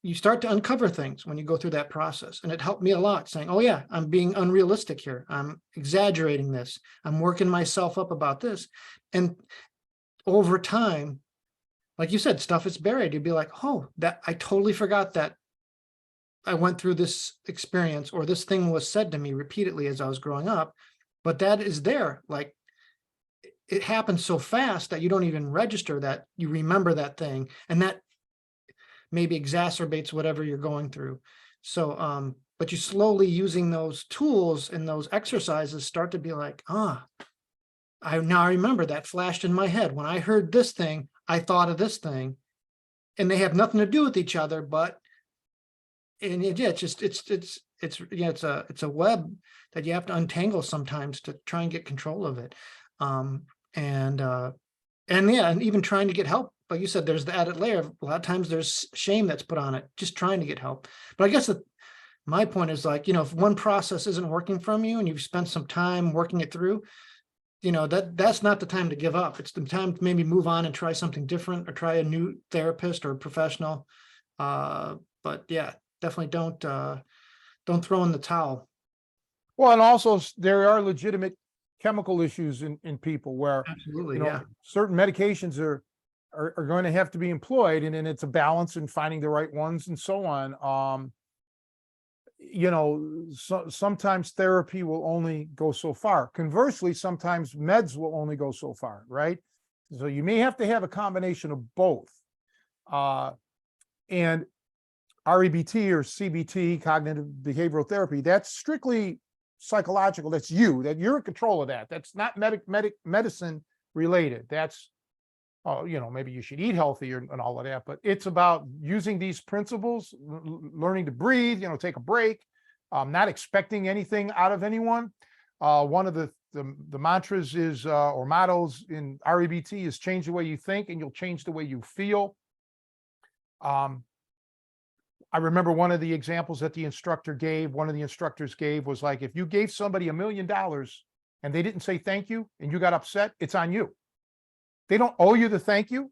you start to uncover things when you go through that process. And it helped me a lot, saying, oh yeah, I'm being unrealistic here. I'm exaggerating this. I'm working myself up about this. And over time, like you said, stuff is buried. You'd be like, oh, that I totally forgot that I went through this experience, or this thing was said to me repeatedly as I was growing up, but that is there. Like, it happens so fast that you don't even register that you remember that thing, and that maybe exacerbates whatever you're going through. So, but you slowly, using those tools and those exercises, start to be like, I now remember that flashed in my head. When I heard this thing, I thought of this thing, and they have nothing to do with each other, but yeah, it's a web that you have to untangle sometimes to try and get control of it. And yeah, and even trying to get help, like you said, there's the added layer. A lot of times there's shame that's put on it, just trying to get help. But I guess my point is, like, if one process isn't working from you and you've spent some time working it through, that's not the time to give up. It's the time to maybe move on and try something different, or try a new therapist or a professional. But yeah, definitely don't throw in the towel. Well, and also there are legitimate chemical issues in people where, Absolutely, yeah. certain medications are going to have to be employed, and then it's a balance in finding the right ones and so on. Sometimes therapy will only go so far. Conversely, sometimes meds will only go so far, right? So you may have to have a combination of both. And REBT or CBT, cognitive behavioral therapy, that's strictly psychological. That you're in control of that. That's not medicine related. That's, maybe you should eat healthier and all of that, but it's about using these principles, learning to breathe, take a break, not expecting anything out of anyone. One of the mantras is, or mottos in REBT is, change the way you think and you'll change the way you feel. I remember one of the examples that one of the instructors gave was like, if you gave somebody $1 million and they didn't say thank you and you got upset, it's on you. They don't owe you the thank you.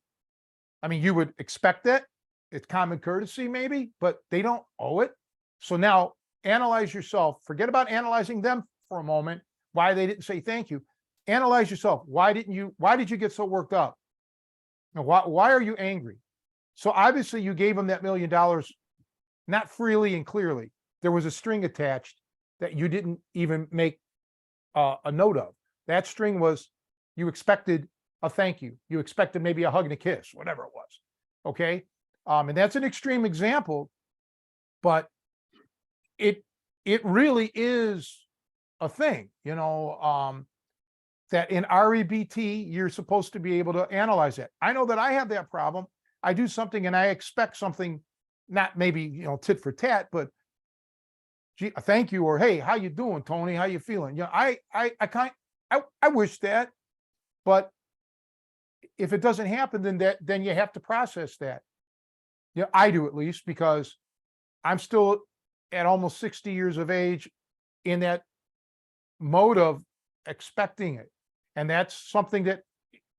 I mean, you would expect it. It's common courtesy maybe, but they don't owe it. So now analyze yourself. Forget about analyzing them for a moment, why they didn't say thank you. Analyze yourself. Why did you get so worked up? Now, why are you angry? So obviously you gave them that $1 million, not freely and clearly. There was a string attached that you didn't even make a note of. That string was, you expected a thank you. You expected maybe a hug and a kiss, whatever it was. Okay. And that's an extreme example, but it really is a thing, that in REBT, you're supposed to be able to analyze it. I know that I have that problem. I do something and I expect something, not maybe, tit for tat, but gee, thank you, or hey, how you doing, Tony? How you feeling? I I wish that, but if it doesn't happen, then you have to process that. Yeah, I do at least, because I'm still at almost 60 years of age in that mode of expecting it. And that's something that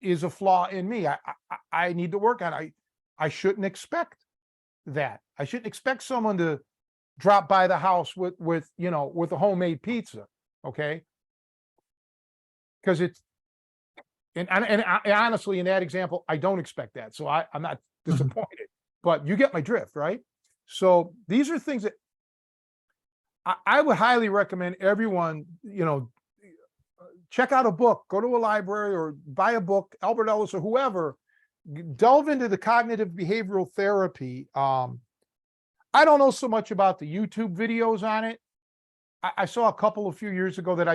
is a flaw in me. I need to work on. I shouldn't expect that. I shouldn't expect someone to drop by the house with a homemade pizza. Okay. Because it's, and honestly, in that example, I don't expect that. So I'm not disappointed, but you get my drift, right? So these are things that I would highly recommend everyone, check out a book, go to a library or buy a book, Albert Ellis or whoever, delve into the cognitive behavioral therapy. I don't know so much about the YouTube videos on it. I saw a couple a few years ago that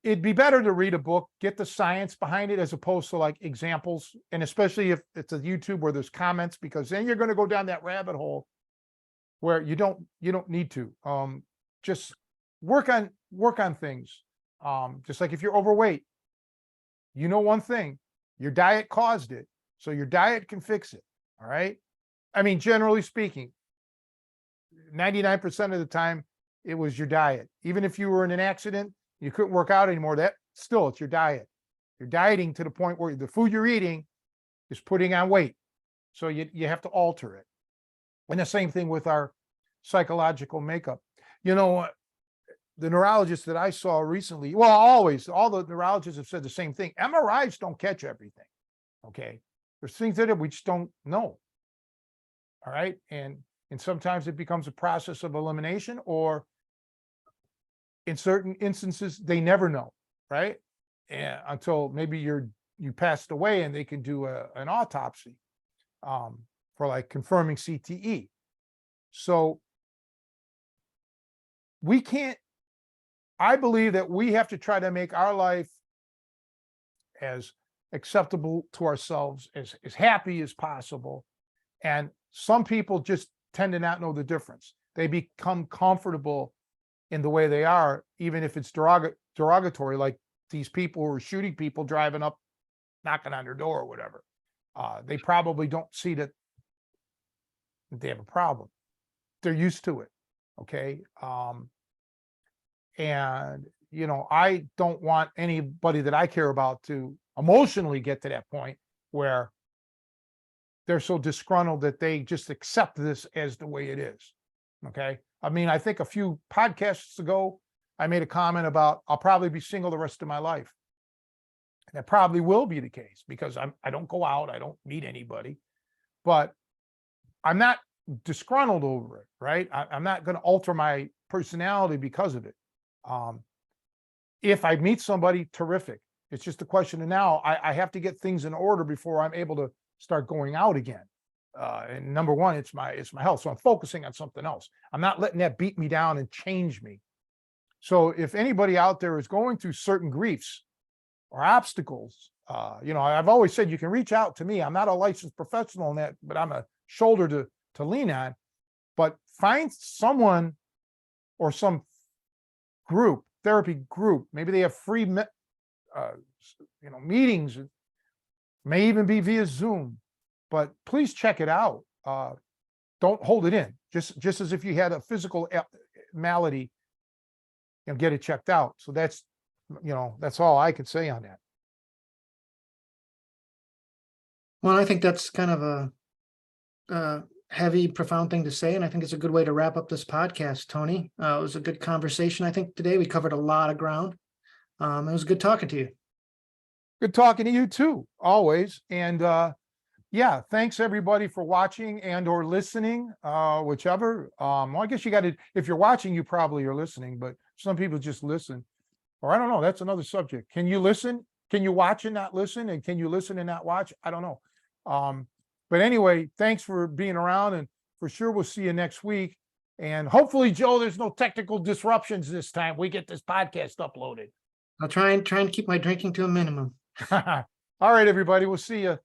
it'd be better to read a book, get the science behind it, as opposed to like examples. And especially if it's a YouTube where there's comments, because then you're going to go down that rabbit hole where you don't need to. Just work on things. Just like if you're overweight, one thing, your diet caused it. So your diet can fix it. All right. I mean, generally speaking, 99% of the time it was your diet. Even if you were in an accident, you couldn't work out anymore, it's your diet. You're dieting to the point where the food you're eating is putting on weight. So you have to alter it. And the same thing with our psychological makeup. The neurologist that I saw recently, well, always, all the neurologists have said the same thing. MRIs don't catch everything. Okay. There's things that we just don't know. All right. And sometimes it becomes a process of elimination, or in certain instances, they never know, right? And until maybe you passed away and they can do an autopsy for like confirming CTE. So I believe that we have to try to make our life as acceptable to ourselves, as happy as possible. And some people just tend to not know the difference. They become comfortable in the way they are, even if it's derogatory, like these people who are shooting people driving up, knocking on their door or whatever. They probably don't see that they have a problem. They're used to it. Okay. And I don't want anybody that I care about to emotionally get to that point where they're so disgruntled that they just accept this as the way it is. Okay. I mean, I think a few podcasts ago, I made a comment about I'll probably be single the rest of my life. And that probably will be the case, because I don't go out, I don't meet anybody, but I'm not disgruntled over it, right? I'm not going to alter my personality because of it. If I meet somebody, terrific. It's just a question of now I have to get things in order before I'm able to start going out again. And number one, it's my health. So I'm focusing on something else. I'm not letting that beat me down and change me. So if anybody out there is going through certain griefs or obstacles, I've always said you can reach out to me. I'm not a licensed professional in that, but I'm a shoulder to lean on. But find someone or some group, therapy group. Maybe they have free meetings. It may even be via Zoom. But please check it out. Don't hold it in. Just as if you had a physical malady, get it checked out. So that's all I can say on that. Well, I think that's kind of a heavy, profound thing to say, and I think it's a good way to wrap up this podcast, Tony. It was a good conversation. I think today we covered a lot of ground. It was good talking to you. Good talking to you too, always. And yeah, thanks everybody for watching and or listening, whichever. Well, I guess if you're watching, you probably are listening, but some people just listen. Or I don't know, that's another subject. Can you listen? Can you watch and not listen? And can you listen and not watch? I don't know. But anyway, thanks for being around, and for sure we'll see you next week. And hopefully, Joe, there's no technical disruptions this time. We get this podcast uploaded. I'll try and keep my drinking to a minimum. All right, everybody. We'll see you.